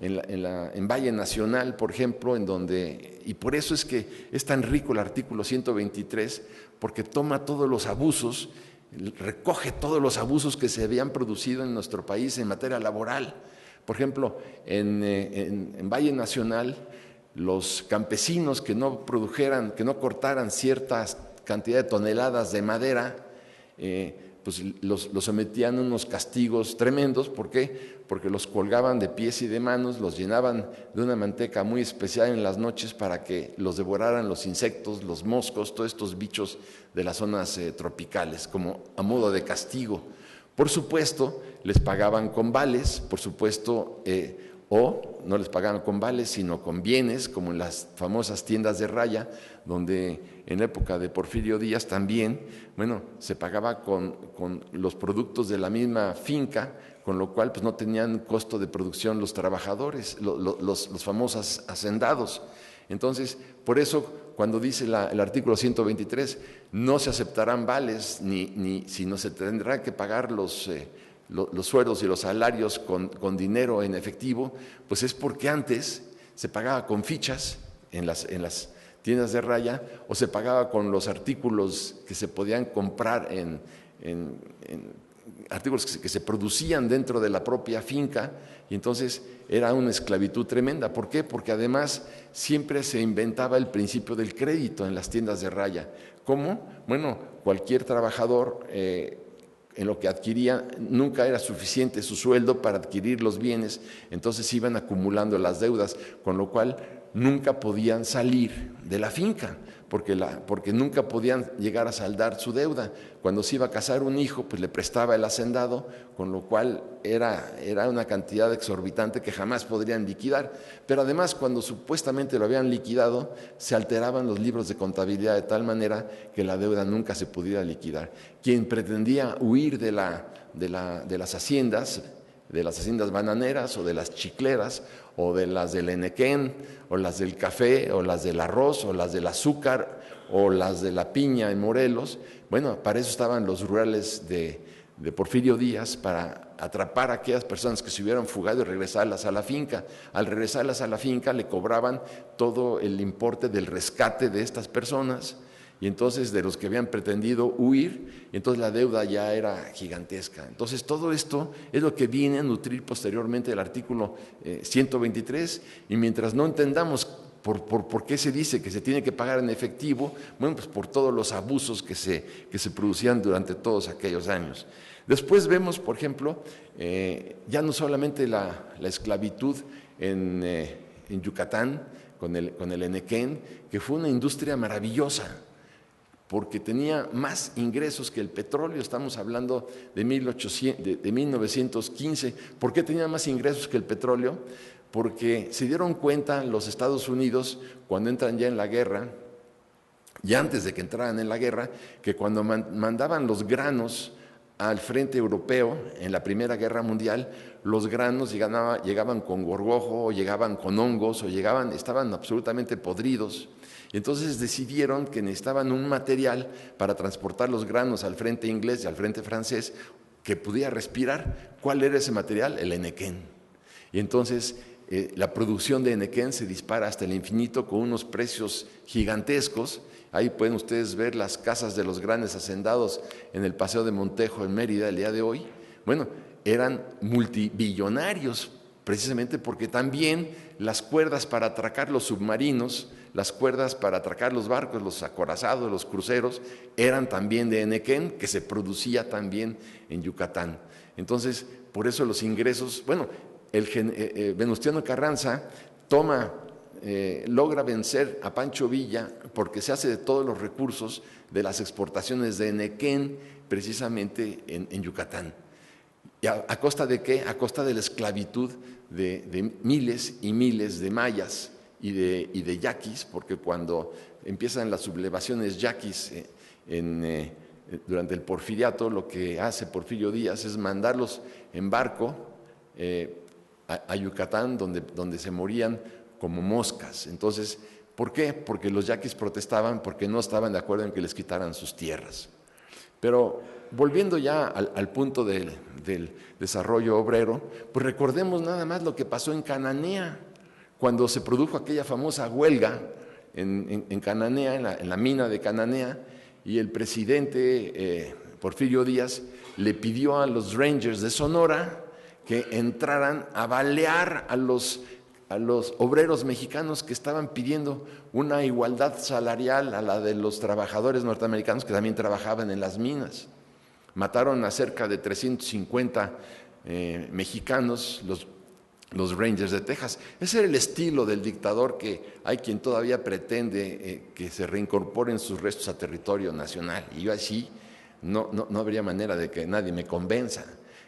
en Valle Nacional, por ejemplo, y por eso es que es tan rico el artículo 123, porque toma todos los abusos, recoge todos los abusos que se habían producido en nuestro país en materia laboral. Por ejemplo, en Valle Nacional, los campesinos que no cortaran cierta cantidad de toneladas de madera, pues los sometían a unos castigos tremendos. ¿Por qué? Porque los colgaban de pies y de manos, los llenaban de una manteca muy especial en las noches para que los devoraran los insectos, los moscos, todos estos bichos de las zonas tropicales, como a modo de castigo. Por supuesto, les pagaban con vales, por supuesto, o no les pagaban con vales, sino con bienes, como en las famosas tiendas de raya, donde en época de Porfirio Díaz también, bueno, se pagaba con los productos de la misma finca, con lo cual pues no tenían costo de producción los trabajadores, los famosos hacendados. Entonces, por eso, cuando dice el artículo 123, no se aceptarán vales, sino se tendrán que pagar los sueldos y los salarios con dinero en efectivo, pues es porque antes se pagaba con fichas en las tiendas de raya, o se pagaba con los artículos que se podían comprar en artículos que se producían dentro de la propia finca, y entonces era una esclavitud tremenda. ¿Por qué? Porque además siempre se inventaba el principio del crédito en las tiendas de raya. ¿Cómo? Bueno, cualquier trabajador en lo que adquiría nunca era suficiente su sueldo para adquirir los bienes, entonces iban acumulando las deudas, con lo cual nunca podían salir de la finca, porque nunca podían llegar a saldar su deuda. Cuando se iba a casar un hijo, pues le prestaba el hacendado, con lo cual era una cantidad exorbitante que jamás podrían liquidar. Pero además, cuando supuestamente lo habían liquidado, se alteraban los libros de contabilidad de tal manera que la deuda nunca se pudiera liquidar. Quien pretendía huir de las haciendas bananeras o de las chicleras o de las del enequén o las del café o las del arroz o las del azúcar o las de la piña en Morelos, bueno, para eso estaban los rurales de Porfirio Díaz, para atrapar a aquellas personas que se hubieran fugado y regresarlas a la finca. Al regresarlas a la finca le cobraban todo el importe del rescate de estas personas, y entonces de los que habían pretendido huir, y entonces la deuda ya era gigantesca. Entonces todo esto es lo que viene a nutrir posteriormente el artículo 123, y mientras no entendamos por qué se dice que se tiene que pagar en efectivo, bueno, pues por todos los abusos que se producían durante todos aquellos años. Después vemos, por ejemplo, ya no solamente la esclavitud en Yucatán, con el enequén, que fue una industria maravillosa, porque tenía más ingresos que el petróleo. Estamos hablando de 1915. ¿Por qué tenía más ingresos que el petróleo? Porque se dieron cuenta los Estados Unidos, cuando entran ya en la guerra, y antes de que entraran en la guerra, que cuando mandaban los granos al frente europeo en la Primera Guerra Mundial, los granos llegaban con gorgojo, o llegaban con hongos, o estaban absolutamente podridos. Y entonces decidieron que necesitaban un material para transportar los granos al frente inglés y al frente francés que pudiera respirar. ¿Cuál era ese material? El enequén. Y entonces la producción de enequén se dispara hasta el infinito con unos precios gigantescos. Ahí pueden ustedes ver las casas de los grandes hacendados en el Paseo de Montejo en Mérida el día de hoy. Bueno, eran multibillonarios, precisamente porque también las cuerdas para atracar los submarinos, las cuerdas para atracar los barcos, los acorazados, los cruceros, eran también de enequén, que se producía también en Yucatán. Entonces, por eso los ingresos, bueno, Venustiano Carranza logra vencer a Pancho Villa porque se hace de todos los recursos de las exportaciones de enequén precisamente en Yucatán. ¿Y a costa de qué? A costa de la esclavitud de miles y miles de mayas y de yaquis, porque cuando empiezan las sublevaciones yaquis durante el porfiriato, lo que hace Porfirio Díaz es mandarlos en barco a Yucatán, donde se morían como moscas. Entonces, ¿por qué? Porque los yaquis protestaban porque no estaban de acuerdo en que les quitaran sus tierras. Pero volviendo ya al punto del desarrollo obrero, pues recordemos nada más lo que pasó en Cananea, cuando se produjo aquella famosa huelga en Cananea, en la mina de Cananea, y el presidente Porfirio Díaz le pidió a los Rangers de Sonora que entraran a balear a los obreros mexicanos que estaban pidiendo una igualdad salarial a la de los trabajadores norteamericanos que también trabajaban en las minas. Mataron a cerca de 350 mexicanos, los Rangers de Texas. Ese era el estilo del dictador, que hay quien todavía pretende que se reincorporen sus restos a territorio nacional. Y yo así no habría manera de que nadie me convenza.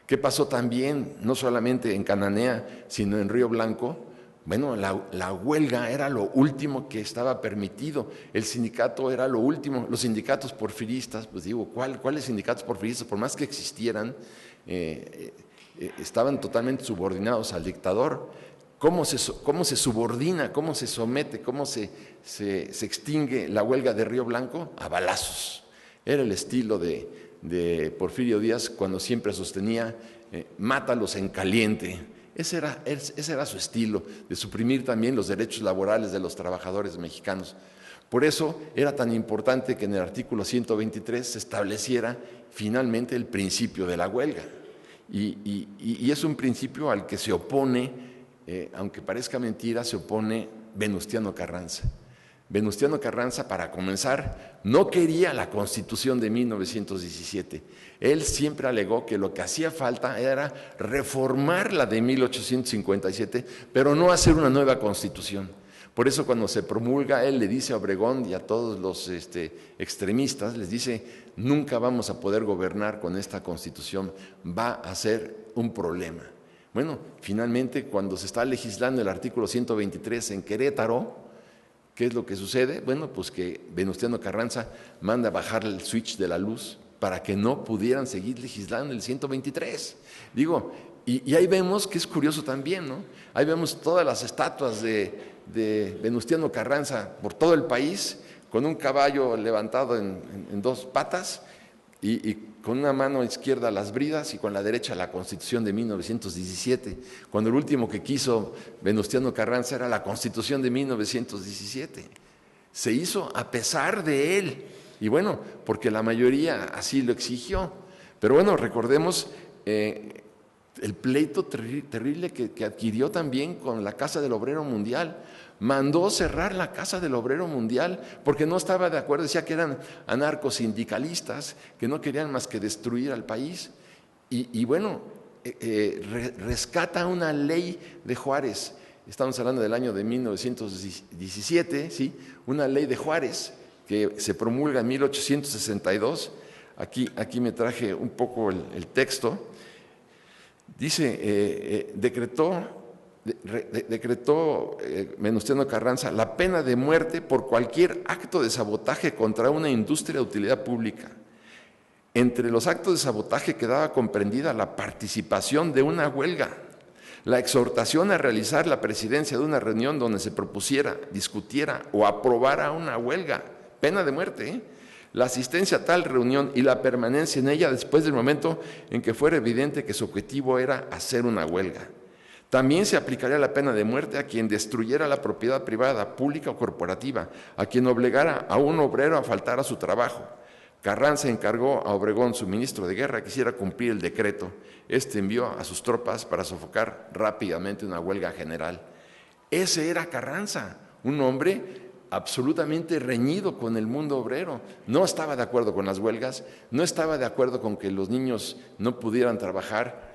¿Qué pasó también, no solamente en Cananea, sino en Río Blanco? Bueno, la huelga era lo último que estaba permitido, el sindicato era lo último, los sindicatos porfiristas, pues digo, ¿cuáles sindicatos porfiristas? Por más que existieran, estaban totalmente subordinados al dictador. cómo se subordina, cómo se somete, cómo se extingue la huelga de Río Blanco a balazos. Era el estilo de Porfirio Díaz cuando siempre sostenía mátalos en caliente. Ese era su estilo, de suprimir también los derechos laborales de los trabajadores mexicanos. Por eso era tan importante que en el artículo 123 se estableciera finalmente el principio de la huelga. Y es un principio al que se opone, aunque parezca mentira, se opone Venustiano Carranza. Venustiano Carranza, para comenzar, no quería la Constitución de 1917. Él siempre alegó que lo que hacía falta era reformar la de 1857, pero no hacer una nueva Constitución. Por eso cuando se promulga, él le dice a Obregón y a todos los extremistas, les dice, nunca vamos a poder gobernar con esta Constitución, va a ser un problema. Bueno, finalmente cuando se está legislando el artículo 123 en Querétaro, ¿qué es lo que sucede? Bueno, pues que Venustiano Carranza manda bajar el switch de la luz para que no pudieran seguir legislando el 123. Digo, y ahí vemos que es curioso también, ¿no? Ahí vemos todas las estatuas de Venustiano Carranza por todo el país, con un caballo levantado en dos patas y con una mano izquierda las bridas y con la derecha la Constitución de 1917, cuando el último que quiso Venustiano Carranza era la Constitución de 1917. Se hizo a pesar de él, y bueno, porque la mayoría así lo exigió. Pero bueno, recordemos el pleito terrible que adquirió también con la Casa del Obrero Mundial. Mandó cerrar la Casa del Obrero Mundial porque no estaba de acuerdo, decía que eran anarcosindicalistas, que no querían más que destruir al país. Y bueno, rescata una ley de Juárez, estamos hablando del año de 1917, ¿sí? Una ley de Juárez que se promulga en 1862, aquí me traje un poco el texto, dice, decretó Venustiano Carranza la pena de muerte por cualquier acto de sabotaje contra una industria de utilidad pública. Entre los actos de sabotaje quedaba comprendida la participación de una huelga, la exhortación a realizar la presidencia de una reunión donde se propusiera, discutiera o aprobara una huelga, pena de muerte, la asistencia a tal reunión y la permanencia en ella después del momento en que fuera evidente que su objetivo era hacer una huelga. También se aplicaría la pena de muerte a quien destruyera la propiedad privada, pública o corporativa, a quien obligara a un obrero a faltar a su trabajo. Carranza encargó a Obregón, su ministro de guerra, que hiciera cumplir el decreto. Este envió a sus tropas para sofocar rápidamente una huelga general. Ese era Carranza, un hombre absolutamente reñido con el mundo obrero. No estaba de acuerdo con las huelgas, no estaba de acuerdo con que los niños no pudieran trabajar,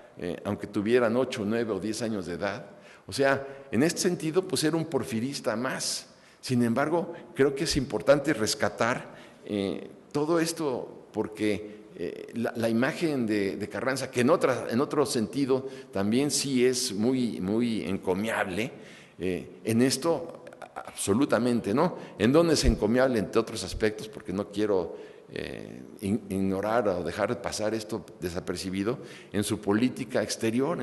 aunque tuvieran 8, 9 o 10 años de edad. O sea, en este sentido, pues era un porfirista más. Sin embargo, creo que es importante rescatar todo esto porque la imagen de Carranza, que en otro sentido también sí es muy, muy encomiable, en esto absolutamente no. ¿En dónde es encomiable? Entre otros aspectos, porque no quiero ignorar o dejar pasar esto desapercibido, en su política exterior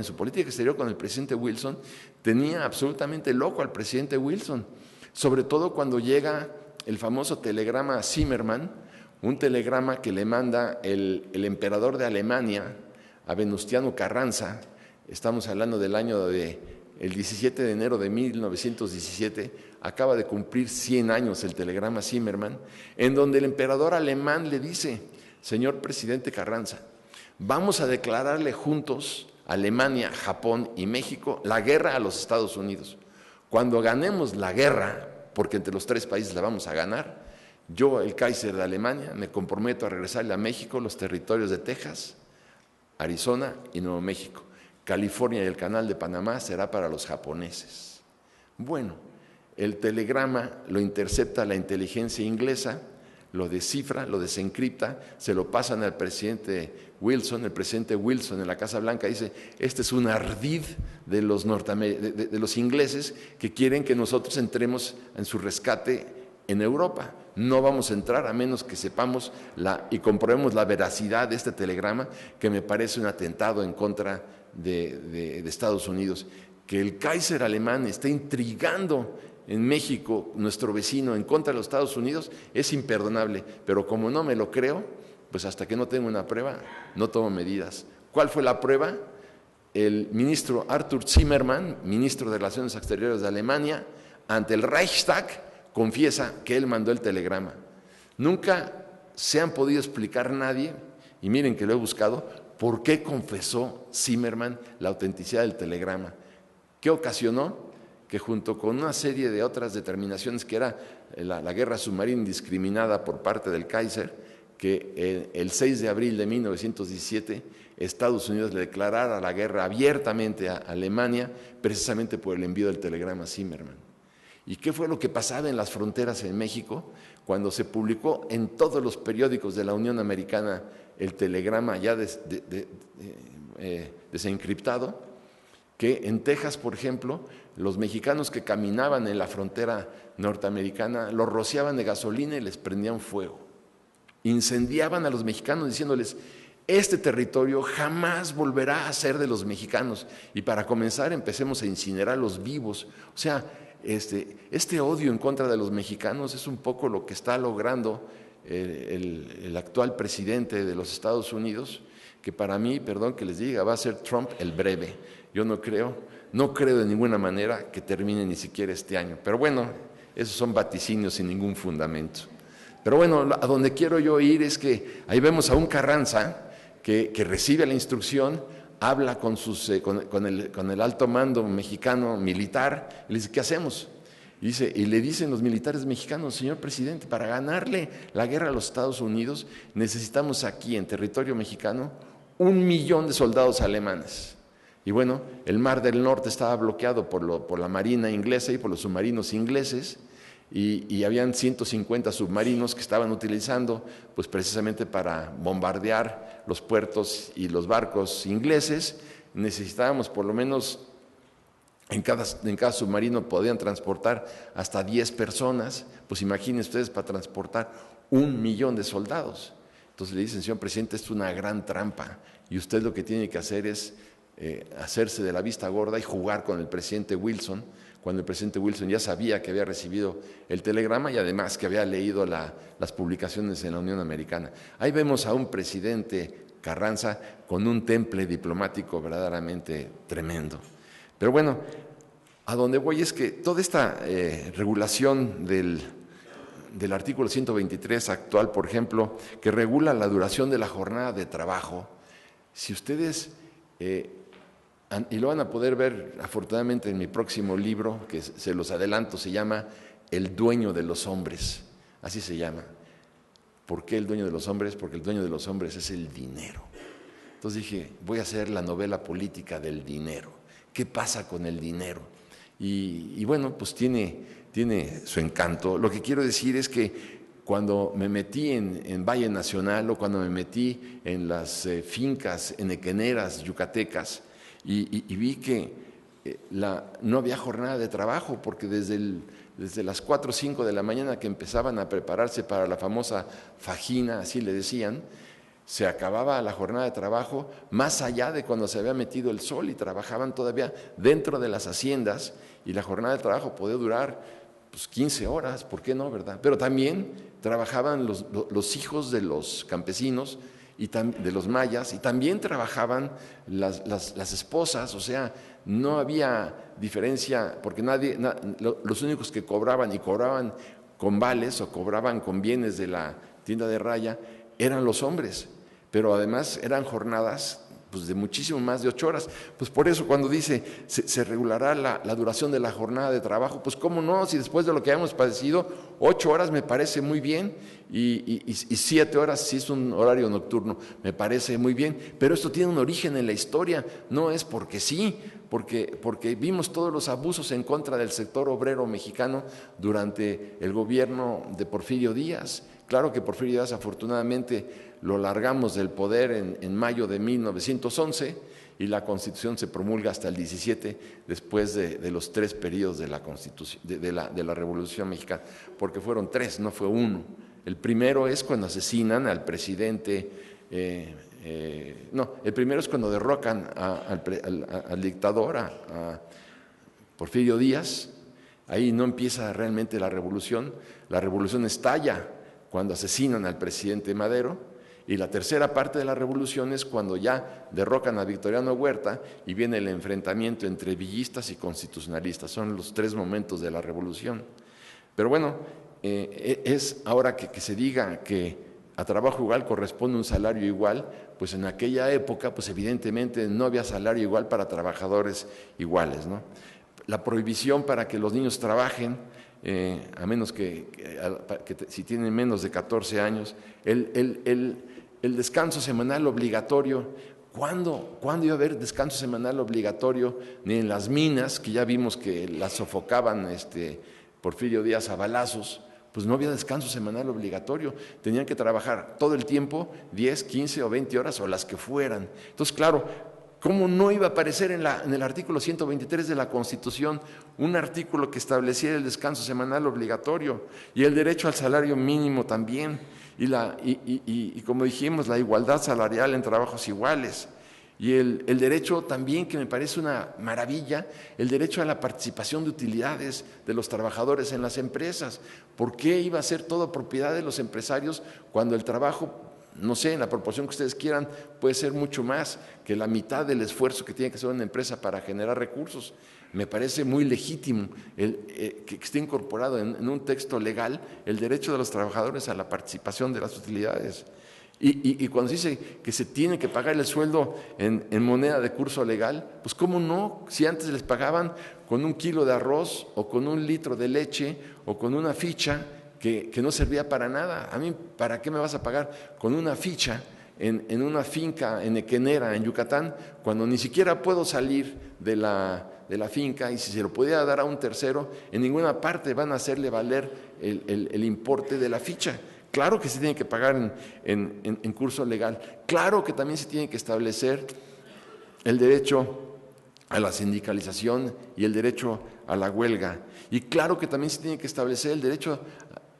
con el presidente Wilson, tenía absolutamente loco al presidente Wilson, sobre todo cuando llega el famoso telegrama a Zimmermann, un telegrama que le manda el emperador de Alemania a Venustiano Carranza. Estamos hablando del año el 17 de enero de 1917, acaba de cumplir 100 años el telegrama Zimmermann, en donde el emperador alemán le dice: señor presidente Carranza, vamos a declararle juntos, Alemania, Japón y México, la guerra a los Estados Unidos. Cuando ganemos la guerra, porque entre los 3 países la vamos a ganar, yo, el Kaiser de Alemania, me comprometo a regresarle a México los territorios de Texas, Arizona y Nuevo México. California y el Canal de Panamá será para los japoneses. Bueno, el telegrama lo intercepta la inteligencia inglesa, lo descifra, lo desencripta, se lo pasan al presidente Wilson. El presidente Wilson en la Casa Blanca dice: este es un ardid de los ingleses que quieren que nosotros entremos en su rescate en Europa. No vamos a entrar a menos que sepamos y comprobemos la veracidad de este telegrama, que me parece un atentado en contra de Estados Unidos. que el Kaiser alemán esté intrigando en México, nuestro vecino, en contra de los Estados Unidos, es imperdonable. Pero como no me lo creo, pues hasta que no tengo una prueba, no tomo medidas. ¿Cuál fue la prueba? El ministro Arthur Zimmermann, ministro de Relaciones Exteriores de Alemania, ante el Reichstag, confiesa que él mandó el telegrama. Nunca se han podido explicar nadie, y miren que lo he buscado, por qué confesó Zimmermann la autenticidad del telegrama. ¿Qué ocasionó? Que junto con una serie de otras determinaciones, que era la guerra submarina indiscriminada por parte del Kaiser, que el 6 de abril de 1917 Estados Unidos le declarara la guerra abiertamente a Alemania, precisamente por el envío del telegrama Zimmermann. ¿Y qué fue lo que pasaba en las fronteras en México? Cuando se publicó en todos los periódicos de la Unión Americana el telegrama ya desencriptado, que en Texas, por ejemplo, los mexicanos que caminaban en la frontera norteamericana los rociaban de gasolina y les prendían fuego. Incendiaban a los mexicanos diciéndoles: este territorio jamás volverá a ser de los mexicanos, y para comenzar empecemos a incinerarlos vivos. O sea, este odio en contra de los mexicanos es un poco lo que está logrando el actual presidente de los Estados Unidos, que para mí, perdón que les diga, va a ser Trump el breve. Yo no creo de ninguna manera que termine ni siquiera este año. Pero bueno, esos son vaticinios sin ningún fundamento. Pero bueno, a donde quiero yo ir es que ahí vemos a un Carranza que recibe la instrucción, habla con el alto mando mexicano militar, y le dice: ¿qué hacemos? Y le dicen los militares mexicanos: señor presidente, para ganarle la guerra a los Estados Unidos necesitamos aquí en territorio mexicano 1 millón de soldados alemanes. Y bueno, el Mar del Norte estaba bloqueado por la Marina inglesa y por los submarinos ingleses, y habían 150 submarinos que estaban utilizando pues precisamente para bombardear los puertos y los barcos ingleses. Necesitábamos por lo menos, en cada submarino podían transportar hasta 10 personas, pues imaginen ustedes, para transportar 1 millón de soldados. Entonces le dicen: señor presidente, esto es una gran trampa, y usted lo que tiene que hacer es hacerse de la vista gorda y jugar con el presidente Wilson, cuando el presidente Wilson ya sabía que había recibido el telegrama y además que había leído las publicaciones en la Unión Americana. Ahí vemos a un presidente Carranza con un temple diplomático verdaderamente tremendo. Pero bueno, a donde voy es que toda esta regulación del artículo 123 actual, por ejemplo, que regula la duración de la jornada de trabajo, si ustedes, y lo van a poder ver afortunadamente en mi próximo libro, que se los adelanto, se llama El dueño de los hombres, así se llama. ¿Por qué el dueño de los hombres? Porque el dueño de los hombres es el dinero. Entonces dije: voy a hacer la novela política del dinero. ¿Qué pasa con el dinero? Y bueno, pues tiene su encanto. Lo que quiero decir es que cuando me metí en Valle Nacional, o cuando me metí en las fincas enequeneras yucatecas, y vi que no había jornada de trabajo, porque desde las 4 o 5 de la mañana que empezaban a prepararse para la famosa fajina, así le decían, se acababa la jornada de trabajo más allá de cuando se había metido el sol, y trabajaban todavía dentro de las haciendas, y la jornada de trabajo podía durar pues 15 horas, ¿por qué no, verdad? Pero también trabajaban los hijos de los campesinos y de los mayas, y también trabajaban las esposas. O sea, no había diferencia, porque los únicos que cobraban, y cobraban con vales o cobraban con bienes de la tienda de raya, eran los hombres, pero además eran jornadas pues de muchísimo más de 8 horas. Pues por eso cuando dice se regulará la duración de la jornada de trabajo, pues cómo no, si después de lo que hemos padecido, 8 horas me parece muy bien, y 7 horas si es un horario nocturno, me parece muy bien. Pero esto tiene un origen en la historia, no es porque sí, porque vimos todos los abusos en contra del sector obrero mexicano durante el gobierno de Porfirio Díaz. Claro que Porfirio Díaz afortunadamente lo largamos del poder en mayo de 1911, y la Constitución se promulga hasta el 17, después de los 3 periodos de la Constitución, de la Revolución Mexicana, porque fueron 3, no fue 1. El primero es cuando asesinan al presidente, el primero es cuando derrocan al dictador, Porfirio Díaz. Ahí no empieza realmente la revolución estalla cuando asesinan al presidente Madero, y la tercera parte de la revolución es cuando ya derrocan a Victoriano Huerta y viene el enfrentamiento entre villistas y constitucionalistas. Son los 3 momentos de la revolución. Pero bueno, es ahora que se diga que a trabajo igual corresponde un salario igual, pues en aquella época, pues evidentemente no había salario igual para trabajadores iguales, ¿no? La prohibición para que los niños trabajen, a menos que si tienen menos de 14 años, el descanso semanal obligatorio. ¿Cuándo iba a haber descanso semanal obligatorio? Ni en las minas, que ya vimos que las sofocaban Porfirio Díaz a balazos, pues no había descanso semanal obligatorio, tenían que trabajar todo el tiempo, 10, 15 o 20 horas o las que fueran. Entonces, claro, ¿cómo no iba a aparecer en el artículo 123 de la Constitución un artículo que estableciera el descanso semanal obligatorio y el derecho al salario mínimo también? Y como dijimos, la igualdad salarial en trabajos iguales. Y el derecho también, que me parece una maravilla, el derecho a la participación de utilidades de los trabajadores en las empresas. ¿Por qué iba a ser todo propiedad de los empresarios cuando el trabajo, no sé, en la proporción que ustedes quieran, puede ser mucho más que la mitad del esfuerzo que tiene que hacer una empresa para generar recursos? Me parece muy legítimo que esté incorporado en un texto legal el derecho de los trabajadores a la participación de las utilidades. Y cuando se dice que se tiene que pagar el sueldo en moneda de curso legal, pues ¿cómo no? Si antes les pagaban con 1 kilo de arroz o con 1 litro de leche o con una ficha que no servía para nada. A mí, ¿para qué me vas a pagar con una ficha en una finca en Equenera, en Yucatán, cuando ni siquiera puedo salir de la finca? Y si se lo pudiera dar a un tercero, en ninguna parte van a hacerle valer el importe de la ficha. Claro que se tiene que pagar en curso legal. Claro que también se tiene que establecer el derecho a la sindicalización y el derecho a la huelga. Y claro que también se tiene que establecer el derecho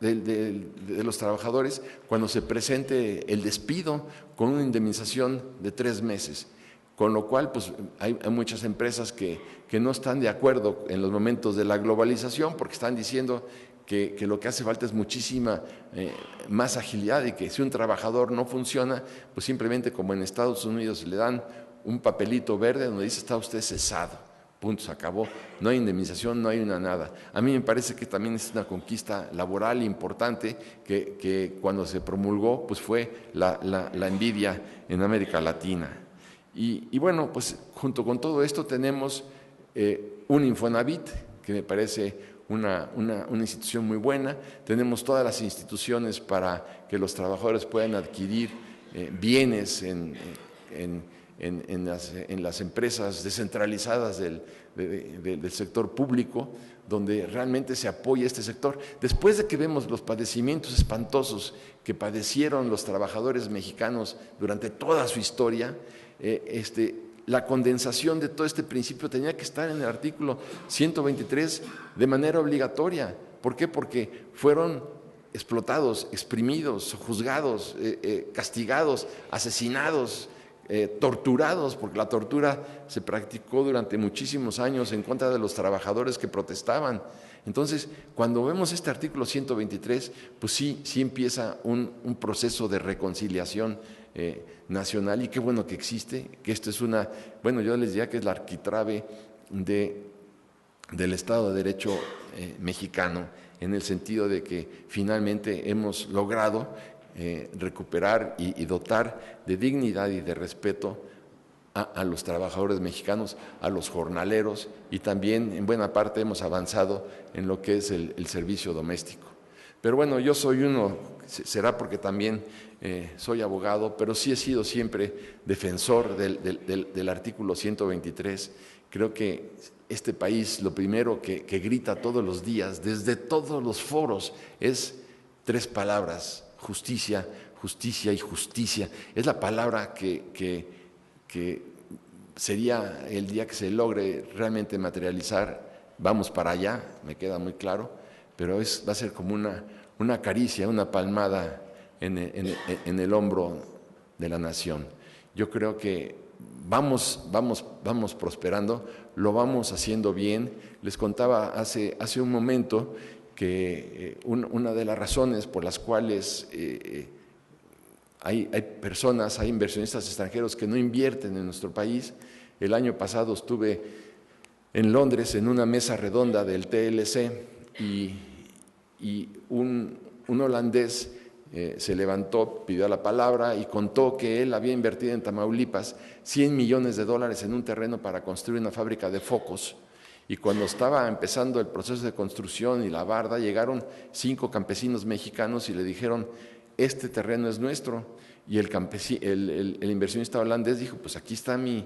de los trabajadores cuando se presente el despido con una indemnización de 3 meses. Con lo cual, pues hay muchas empresas que no están de acuerdo en los momentos de la globalización, porque están diciendo que lo que hace falta es muchísima más agilidad, y que si un trabajador no funciona, pues simplemente, como en Estados Unidos, le dan un papelito verde donde dice: está usted cesado, punto, se acabó, no hay indemnización, no hay nada. A mí me parece que también es una conquista laboral importante que cuando se promulgó, pues fue la envidia en América Latina. Y bueno, pues junto con todo esto tenemos un Infonavit, que me parece una institución muy buena. Tenemos todas las instituciones para que los trabajadores puedan adquirir bienes en las empresas descentralizadas del sector público, donde realmente se apoya este sector. Después de que vemos los padecimientos espantosos que padecieron los trabajadores mexicanos durante toda su historia, la condensación de todo este principio tenía que estar en el artículo 123 de manera obligatoria. ¿Por qué? Porque fueron explotados, exprimidos, juzgados, castigados, asesinados, torturados, porque la tortura se practicó durante muchísimos años en contra de los trabajadores que protestaban. Entonces, cuando vemos este artículo 123, pues sí empieza un proceso de reconciliación nacional, y qué bueno que existe, que esto es yo les diría que es la arquitrabe del Estado de Derecho mexicano, en el sentido de que finalmente hemos logrado recuperar y dotar de dignidad y de respeto a los trabajadores mexicanos, a los jornaleros, y también en buena parte hemos avanzado en lo que es el servicio doméstico. Pero bueno, yo soy será porque también soy abogado, pero sí he sido siempre defensor del artículo 123. Creo que este país, lo primero que grita todos los días, desde todos los foros, es 3 palabras: justicia, justicia y justicia. Es la palabra que sería el día que se logre realmente materializar. Vamos para allá, me queda muy claro, pero va a ser como una caricia, una palmada en el hombro de la nación. Yo creo que vamos prosperando, lo vamos haciendo bien. Les contaba hace un momento que una de las razones por las cuales hay personas, hay inversionistas extranjeros que no invierten en nuestro país. El año pasado estuve en Londres en una mesa redonda del TLC y un holandés se levantó, pidió la palabra y contó que él había invertido en Tamaulipas $100 millones en un terreno para construir una fábrica de focos. Y cuando estaba empezando el proceso de construcción y la barda, llegaron 5 campesinos mexicanos y le dijeron: este terreno es nuestro. Y el inversionista holandés dijo: pues aquí está mi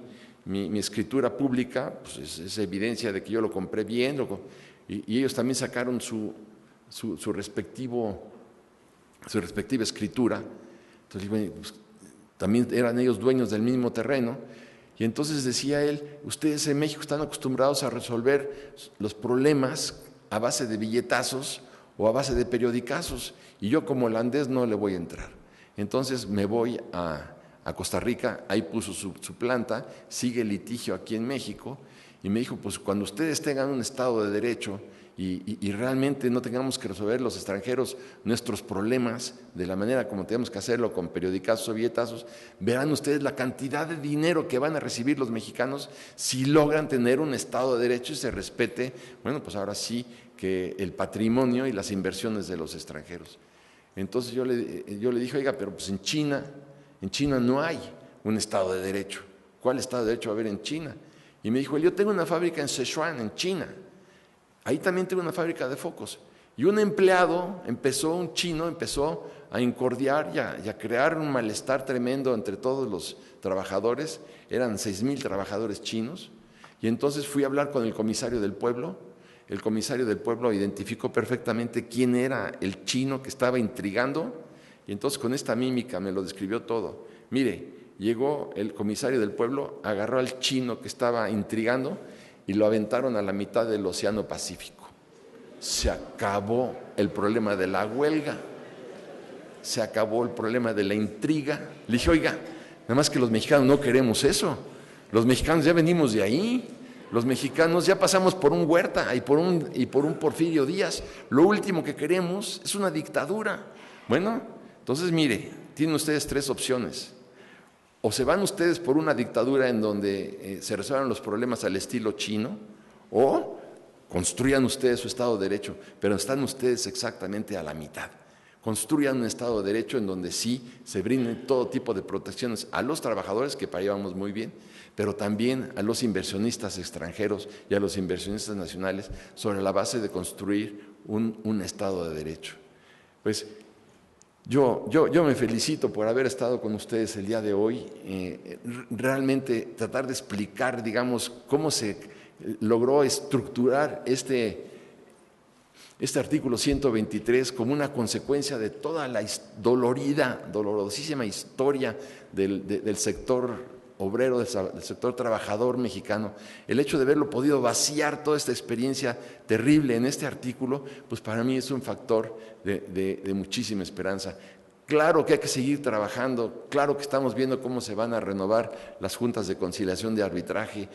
escritura pública, pues es evidencia de que yo lo compré bien. Y ellos también sacaron su respectiva escritura. Entonces, bueno, pues, también eran ellos dueños del mismo terreno. Y entonces decía él: ustedes en México están acostumbrados a resolver los problemas a base de billetazos o a base de periodicazos, y yo como holandés no le voy a entrar. Entonces me voy a Costa Rica, ahí puso su planta, sigue el litigio aquí en México, y me dijo: pues cuando ustedes tengan un Estado de Derecho y realmente no tengamos que resolver los extranjeros nuestros problemas de la manera como tenemos que hacerlo, con periodicazos o billetazos, verán ustedes la cantidad de dinero que van a recibir los mexicanos si logran tener un Estado de Derecho y se respete, bueno, pues ahora sí, que el patrimonio y las inversiones de los extranjeros. Entonces yo le dije: oiga, pero pues en China no hay un Estado de Derecho. ¿Cuál Estado de Derecho va a haber en China? Y me dijo: yo tengo una fábrica en Sichuan, en China. Ahí también tengo una fábrica de focos. Y un chino empezó a incordiar y a crear un malestar tremendo entre todos los trabajadores. Eran 6,000 trabajadores chinos. Y entonces fui a hablar con el comisario del pueblo. El comisario del pueblo identificó perfectamente quién era el chino que estaba intrigando. Y entonces con esta mímica me lo describió todo. Mire, llegó el comisario del pueblo, agarró al chino que estaba intrigando y lo aventaron a la mitad del Océano Pacífico. Se acabó el problema de la huelga, se acabó el problema de la intriga. Le dije: oiga, nada más que los mexicanos no queremos eso. Los mexicanos ya venimos de ahí. Los mexicanos ya pasamos por un Huerta y por un Porfirio Díaz. Lo último que queremos es una dictadura. Bueno, entonces mire, tienen ustedes 3 opciones. O se van ustedes por una dictadura en donde se resuelvan los problemas al estilo chino, o construyan ustedes su Estado de Derecho, pero están ustedes exactamente a la mitad. Construyan un Estado de Derecho en donde sí se brinden todo tipo de protecciones a los trabajadores, que para allá vamos muy bien, pero también a los inversionistas extranjeros y a los inversionistas nacionales, sobre la base de construir un Estado de Derecho. Pues yo me felicito por haber estado con ustedes el día de hoy. Realmente tratar de explicar, digamos, cómo se logró estructurar este artículo 123 como una consecuencia de toda la dolorosísima historia del sector obrero, del sector trabajador mexicano. El hecho de haberlo podido vaciar toda esta experiencia terrible en este artículo, pues para mí es un factor de muchísima esperanza. Claro que hay que seguir trabajando, claro que estamos viendo cómo se van a renovar las juntas de conciliación de arbitraje,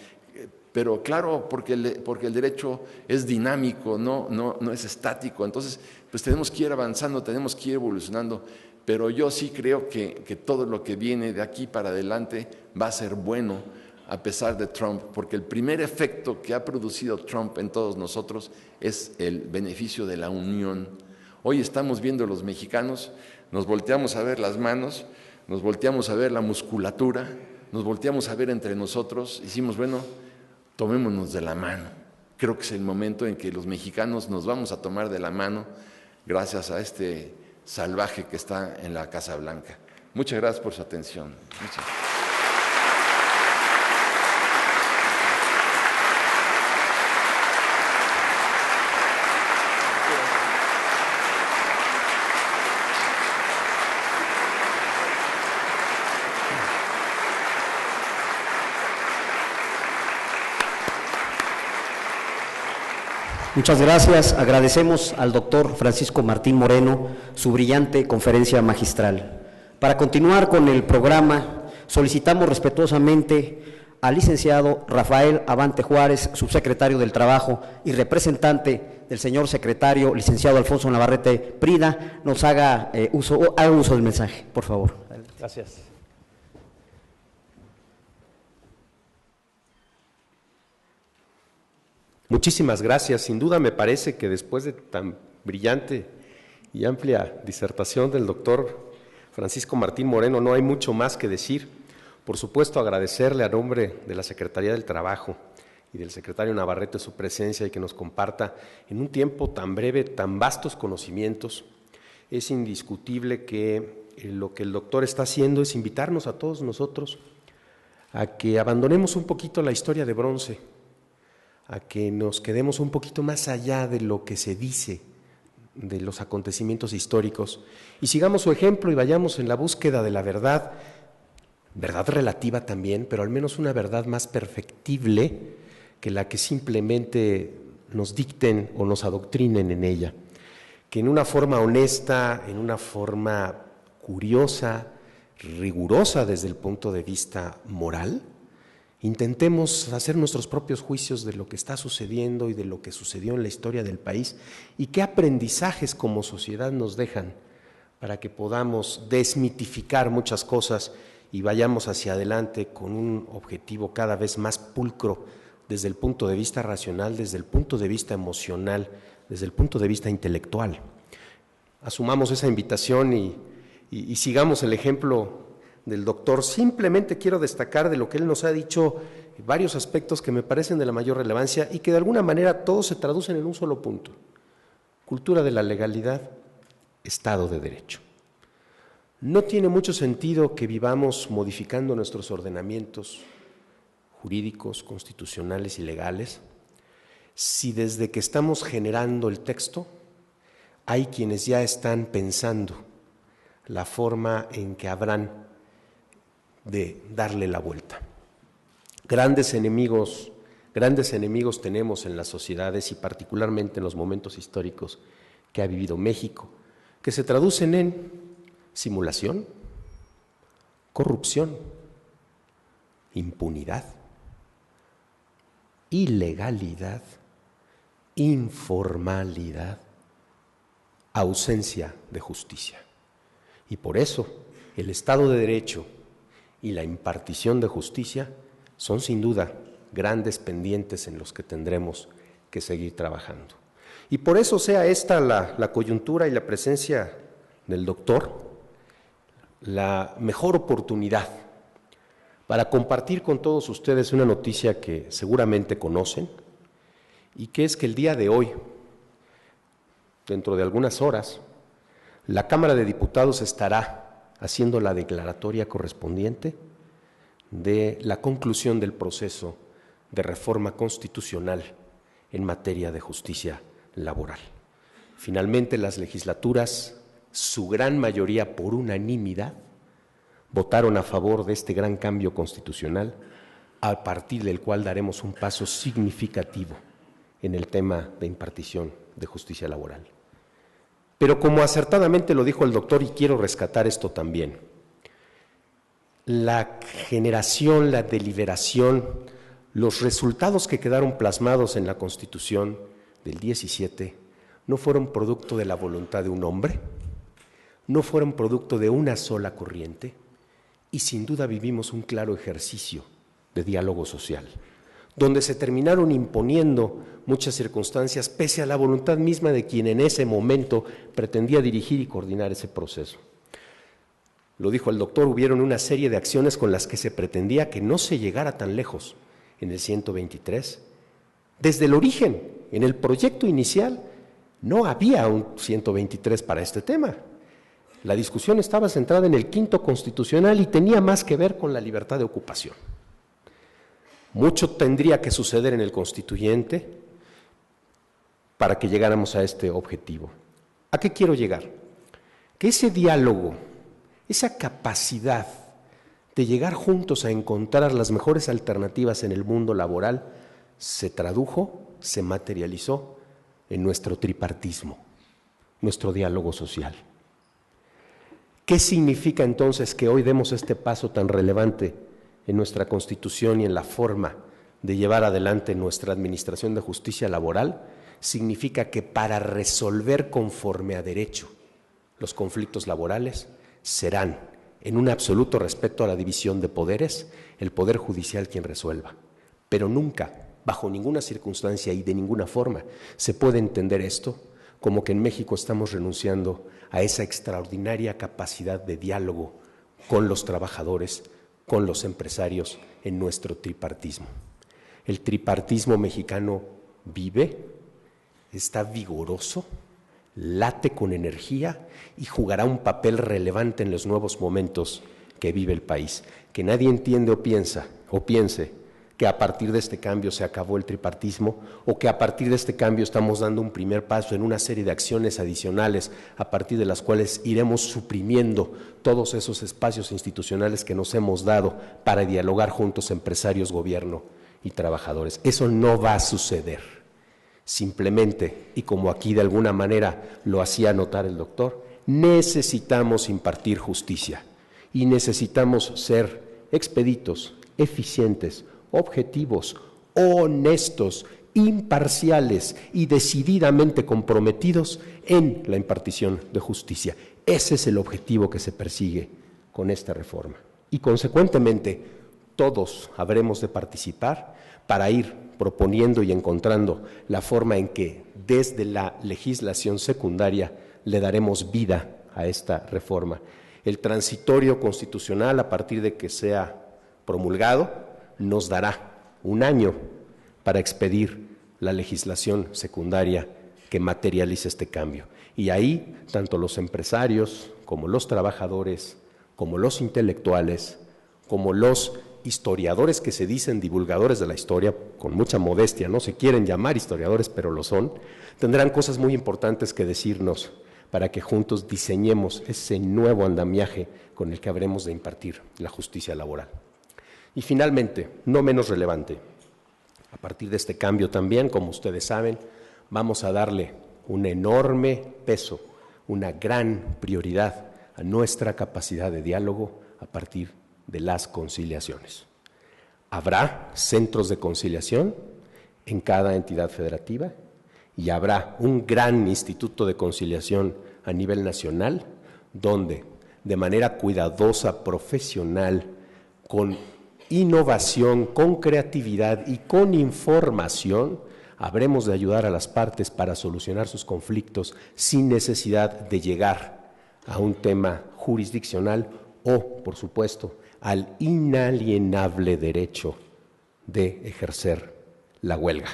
pero claro, porque el derecho es dinámico, no es estático. Entonces, pues tenemos que ir avanzando, tenemos que ir evolucionando, pero yo sí creo que todo lo que viene de aquí para adelante va a ser bueno, a pesar de Trump, porque el primer efecto que ha producido Trump en todos nosotros es el beneficio de la unión. Hoy estamos viendo los mexicanos, nos volteamos a ver las manos, nos volteamos a ver la musculatura, nos volteamos a ver entre nosotros, y decimos: bueno, tomémonos de la mano. Creo que es el momento en que los mexicanos nos vamos a tomar de la mano gracias a este salvaje que está en la Casa Blanca. Muchas gracias por su atención. Muchas. Muchas gracias. Agradecemos al doctor Francisco Martín Moreno su brillante conferencia magistral. Para continuar con el programa, solicitamos respetuosamente al licenciado Rafael Abante Juárez, subsecretario del Trabajo y representante del señor secretario, licenciado Alfonso Navarrete Prida, nos haga uso del mensaje, por favor. Gracias. Muchísimas gracias. Sin duda me parece que después de tan brillante y amplia disertación del doctor Francisco Martín Moreno no hay mucho más que decir. Por supuesto, agradecerle a nombre de la Secretaría del Trabajo y del secretario Navarrete su presencia y que nos comparta en un tiempo tan breve, tan vastos conocimientos. Es indiscutible que lo que el doctor está haciendo es invitarnos a todos nosotros a que abandonemos un poquito la historia de bronce, a que nos quedemos un poquito más allá de lo que se dice de los acontecimientos históricos y sigamos su ejemplo y vayamos en la búsqueda de la verdad, verdad relativa también, pero al menos una verdad más perfectible que la que simplemente nos dicten o nos adoctrinen en ella, que en una forma honesta, en una forma curiosa, rigurosa desde el punto de vista moral, intentemos hacer nuestros propios juicios de lo que está sucediendo y de lo que sucedió en la historia del país y qué aprendizajes como sociedad nos dejan para que podamos desmitificar muchas cosas y vayamos hacia adelante con un objetivo cada vez más pulcro desde el punto de vista racional, desde el punto de vista emocional, desde el punto de vista intelectual. Asumamos esa invitación y sigamos el ejemplo del doctor. Simplemente quiero destacar de lo que él nos ha dicho varios aspectos que me parecen de la mayor relevancia y que de alguna manera todos se traducen en un solo punto: cultura de la legalidad, Estado de Derecho. No tiene mucho sentido que vivamos modificando nuestros ordenamientos jurídicos, constitucionales y legales si desde que estamos generando el texto hay quienes ya están pensando la forma en que habrán de darle la vuelta. Grandes enemigos tenemos en las sociedades y particularmente en los momentos históricos que ha vivido México, que se traducen en simulación, corrupción, impunidad, ilegalidad, informalidad, ausencia de justicia. Y por eso el Estado de Derecho y la impartición de justicia son sin duda grandes pendientes en los que tendremos que seguir trabajando. Y por eso sea esta la coyuntura y la presencia del doctor la mejor oportunidad para compartir con todos ustedes una noticia que seguramente conocen y que es que el día de hoy, dentro de algunas horas, la Cámara de Diputados estará haciendo la declaratoria correspondiente de la conclusión del proceso de reforma constitucional en materia de justicia laboral. Finalmente, las legislaturas, su gran mayoría por unanimidad, votaron a favor de este gran cambio constitucional, a partir del cual daremos un paso significativo en el tema de impartición de justicia laboral. Pero como acertadamente lo dijo el doctor, y quiero rescatar esto también, la generación, la deliberación, los resultados que quedaron plasmados en la Constitución del 17 no fueron producto de la voluntad de un hombre, no fueron producto de una sola corriente, y sin duda vivimos un claro ejercicio de diálogo social, donde se terminaron imponiendo muchas circunstancias pese a la voluntad misma de quien en ese momento pretendía dirigir y coordinar ese proceso. Lo dijo el doctor, hubieron una serie de acciones con las que se pretendía que no se llegara tan lejos en el 123. Desde el origen, en el proyecto inicial, no había un 123 para este tema. La discusión estaba centrada en el quinto constitucional y tenía más que ver con la libertad de ocupación. Mucho tendría que suceder en el constituyente para que llegáramos a este objetivo. ¿A qué quiero llegar? Que ese diálogo, esa capacidad de llegar juntos a encontrar las mejores alternativas en el mundo laboral se tradujo, se materializó en nuestro tripartismo, nuestro diálogo social. ¿Qué significa entonces que hoy demos este paso tan relevante en nuestra Constitución y en la forma de llevar adelante nuestra administración de justicia laboral? Significa que para resolver conforme a derecho los conflictos laborales serán, en un absoluto respeto a la división de poderes, el Poder Judicial quien resuelva. Pero nunca, bajo ninguna circunstancia y de ninguna forma, se puede entender esto como que en México estamos renunciando a esa extraordinaria capacidad de diálogo con los trabajadores, con los empresarios en nuestro tripartismo. El tripartismo mexicano vive, está vigoroso, late con energía y jugará un papel relevante en los nuevos momentos que vive el país. Que nadie entiende o piense que a partir de este cambio se acabó el tripartismo o que a partir de este cambio estamos dando un primer paso en una serie de acciones adicionales a partir de las cuales iremos suprimiendo todos esos espacios institucionales que nos hemos dado para dialogar juntos empresarios, gobierno y trabajadores. Eso no va a suceder. Simplemente, y como aquí de alguna manera lo hacía notar el doctor, necesitamos impartir justicia y necesitamos ser expeditos, eficientes, objetivos, honestos, imparciales y decididamente comprometidos en la impartición de justicia. Ese es el objetivo que se persigue con esta reforma. Y consecuentemente, todos habremos de participar para ir proponiendo y encontrando la forma en que desde la legislación secundaria le daremos vida a esta reforma. El transitorio constitucional, a partir de que sea promulgado, nos dará un año para expedir la legislación secundaria que materialice este cambio. Y ahí, tanto los empresarios, como los trabajadores, como los intelectuales, como los historiadores que se dicen divulgadores de la historia, con mucha modestia, no se quieren llamar historiadores, pero lo son, tendrán cosas muy importantes que decirnos para que juntos diseñemos ese nuevo andamiaje con el que habremos de impartir la justicia laboral. Y finalmente, no menos relevante, a partir de este cambio también, como ustedes saben, vamos a darle un enorme peso, una gran prioridad a nuestra capacidad de diálogo a partir de las conciliaciones. Habrá centros de conciliación en cada entidad federativa y habrá un gran instituto de conciliación a nivel nacional, donde de manera cuidadosa, profesional, con innovación, con creatividad y con información, habremos de ayudar a las partes para solucionar sus conflictos sin necesidad de llegar a un tema jurisdiccional o, por supuesto, al inalienable derecho de ejercer la huelga.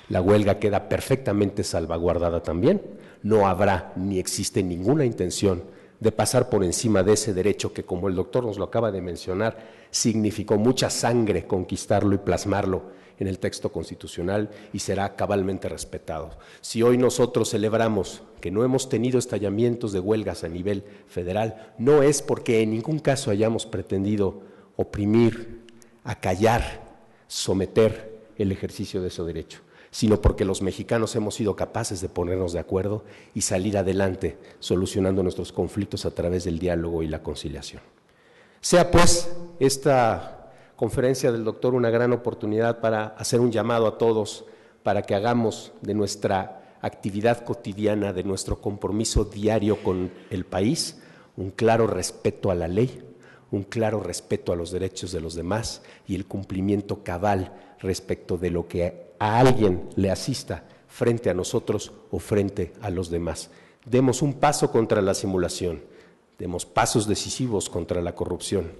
La huelga queda perfectamente salvaguardada también. No habrá ni existe ninguna intención de pasar por encima de ese derecho que, como el doctor nos lo acaba de mencionar, significó mucha sangre conquistarlo y plasmarlo en el texto constitucional y será cabalmente respetado. Si hoy nosotros celebramos que no hemos tenido estallamientos de huelgas a nivel federal, no es porque en ningún caso hayamos pretendido oprimir, acallar, someter el ejercicio de ese derecho, sino porque los mexicanos hemos sido capaces de ponernos de acuerdo y salir adelante solucionando nuestros conflictos a través del diálogo y la conciliación. Sea pues esta conferencia del doctor una gran oportunidad para hacer un llamado a todos para que hagamos de nuestra actividad cotidiana, de nuestro compromiso diario con el país, un claro respeto a la ley, un claro respeto a los derechos de los demás y el cumplimiento cabal respecto de lo que a alguien le asista frente a nosotros o frente a los demás. Demos un paso contra la simulación, demos pasos decisivos contra la corrupción,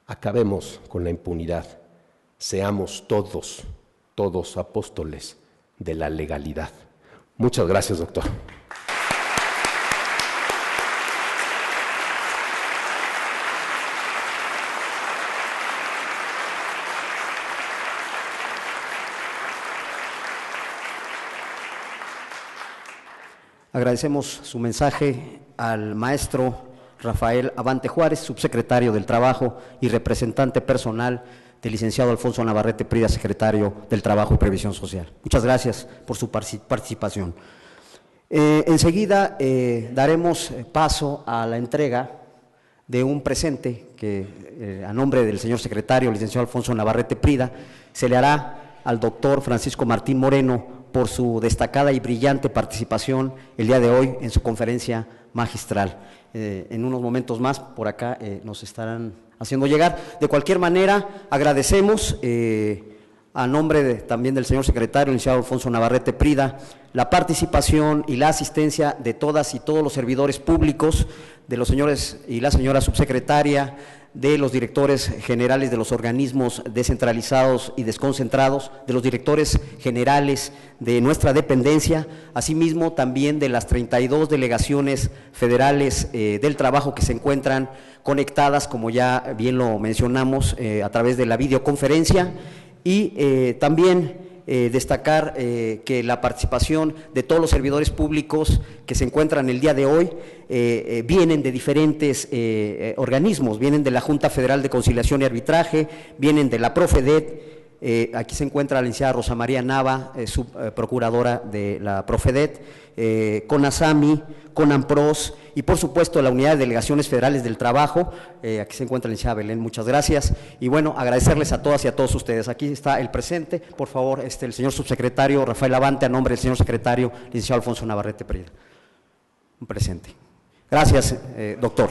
acabemos con la impunidad, seamos todos apóstoles de la legalidad. Muchas gracias, doctor. Agradecemos su mensaje al maestro Rafael Abante Juárez, subsecretario del Trabajo y representante personal del licenciado Alfonso Navarrete Prida, secretario del Trabajo y Previsión Social. Muchas gracias por su participación. Enseguida daremos paso a la entrega de un presente que a nombre del señor secretario, licenciado Alfonso Navarrete Prida, se le hará al doctor Francisco Martín Moreno por su destacada y brillante participación el día de hoy en su conferencia magistral. En unos momentos más por acá nos estarán haciendo llegar. De cualquier manera, agradecemos a nombre también del señor secretario, licenciado Alfonso Navarrete Prida, la participación y la asistencia de todas y todos los servidores públicos, de los señores y la señora subsecretaria, de los directores generales de los organismos descentralizados y desconcentrados, de los directores generales de nuestra dependencia, asimismo también de las 32 delegaciones federales del trabajo que se encuentran conectadas, como ya bien lo mencionamos, a través de la videoconferencia, y también destacar que la participación de todos los servidores públicos que se encuentran el día de hoy vienen de diferentes organismos, vienen de la Junta Federal de Conciliación y Arbitraje, vienen de la Profedet. Aquí se encuentra la licenciada Rosa María Nava, subprocuradora de la Profedet, CONASAMI, CONAMPROS y por supuesto la Unidad de Delegaciones Federales del Trabajo. Aquí se encuentra la licenciada Belén, muchas gracias. Y bueno, agradecerles a todas y a todos ustedes. Aquí está el presente, por favor, el señor subsecretario Rafael Avante, a nombre del señor secretario, licenciado Alfonso Navarrete Prida. Un presente. Gracias, doctor.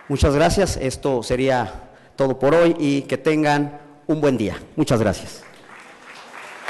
Muchas gracias, esto sería todo por hoy y que tengan un buen día. Muchas gracias.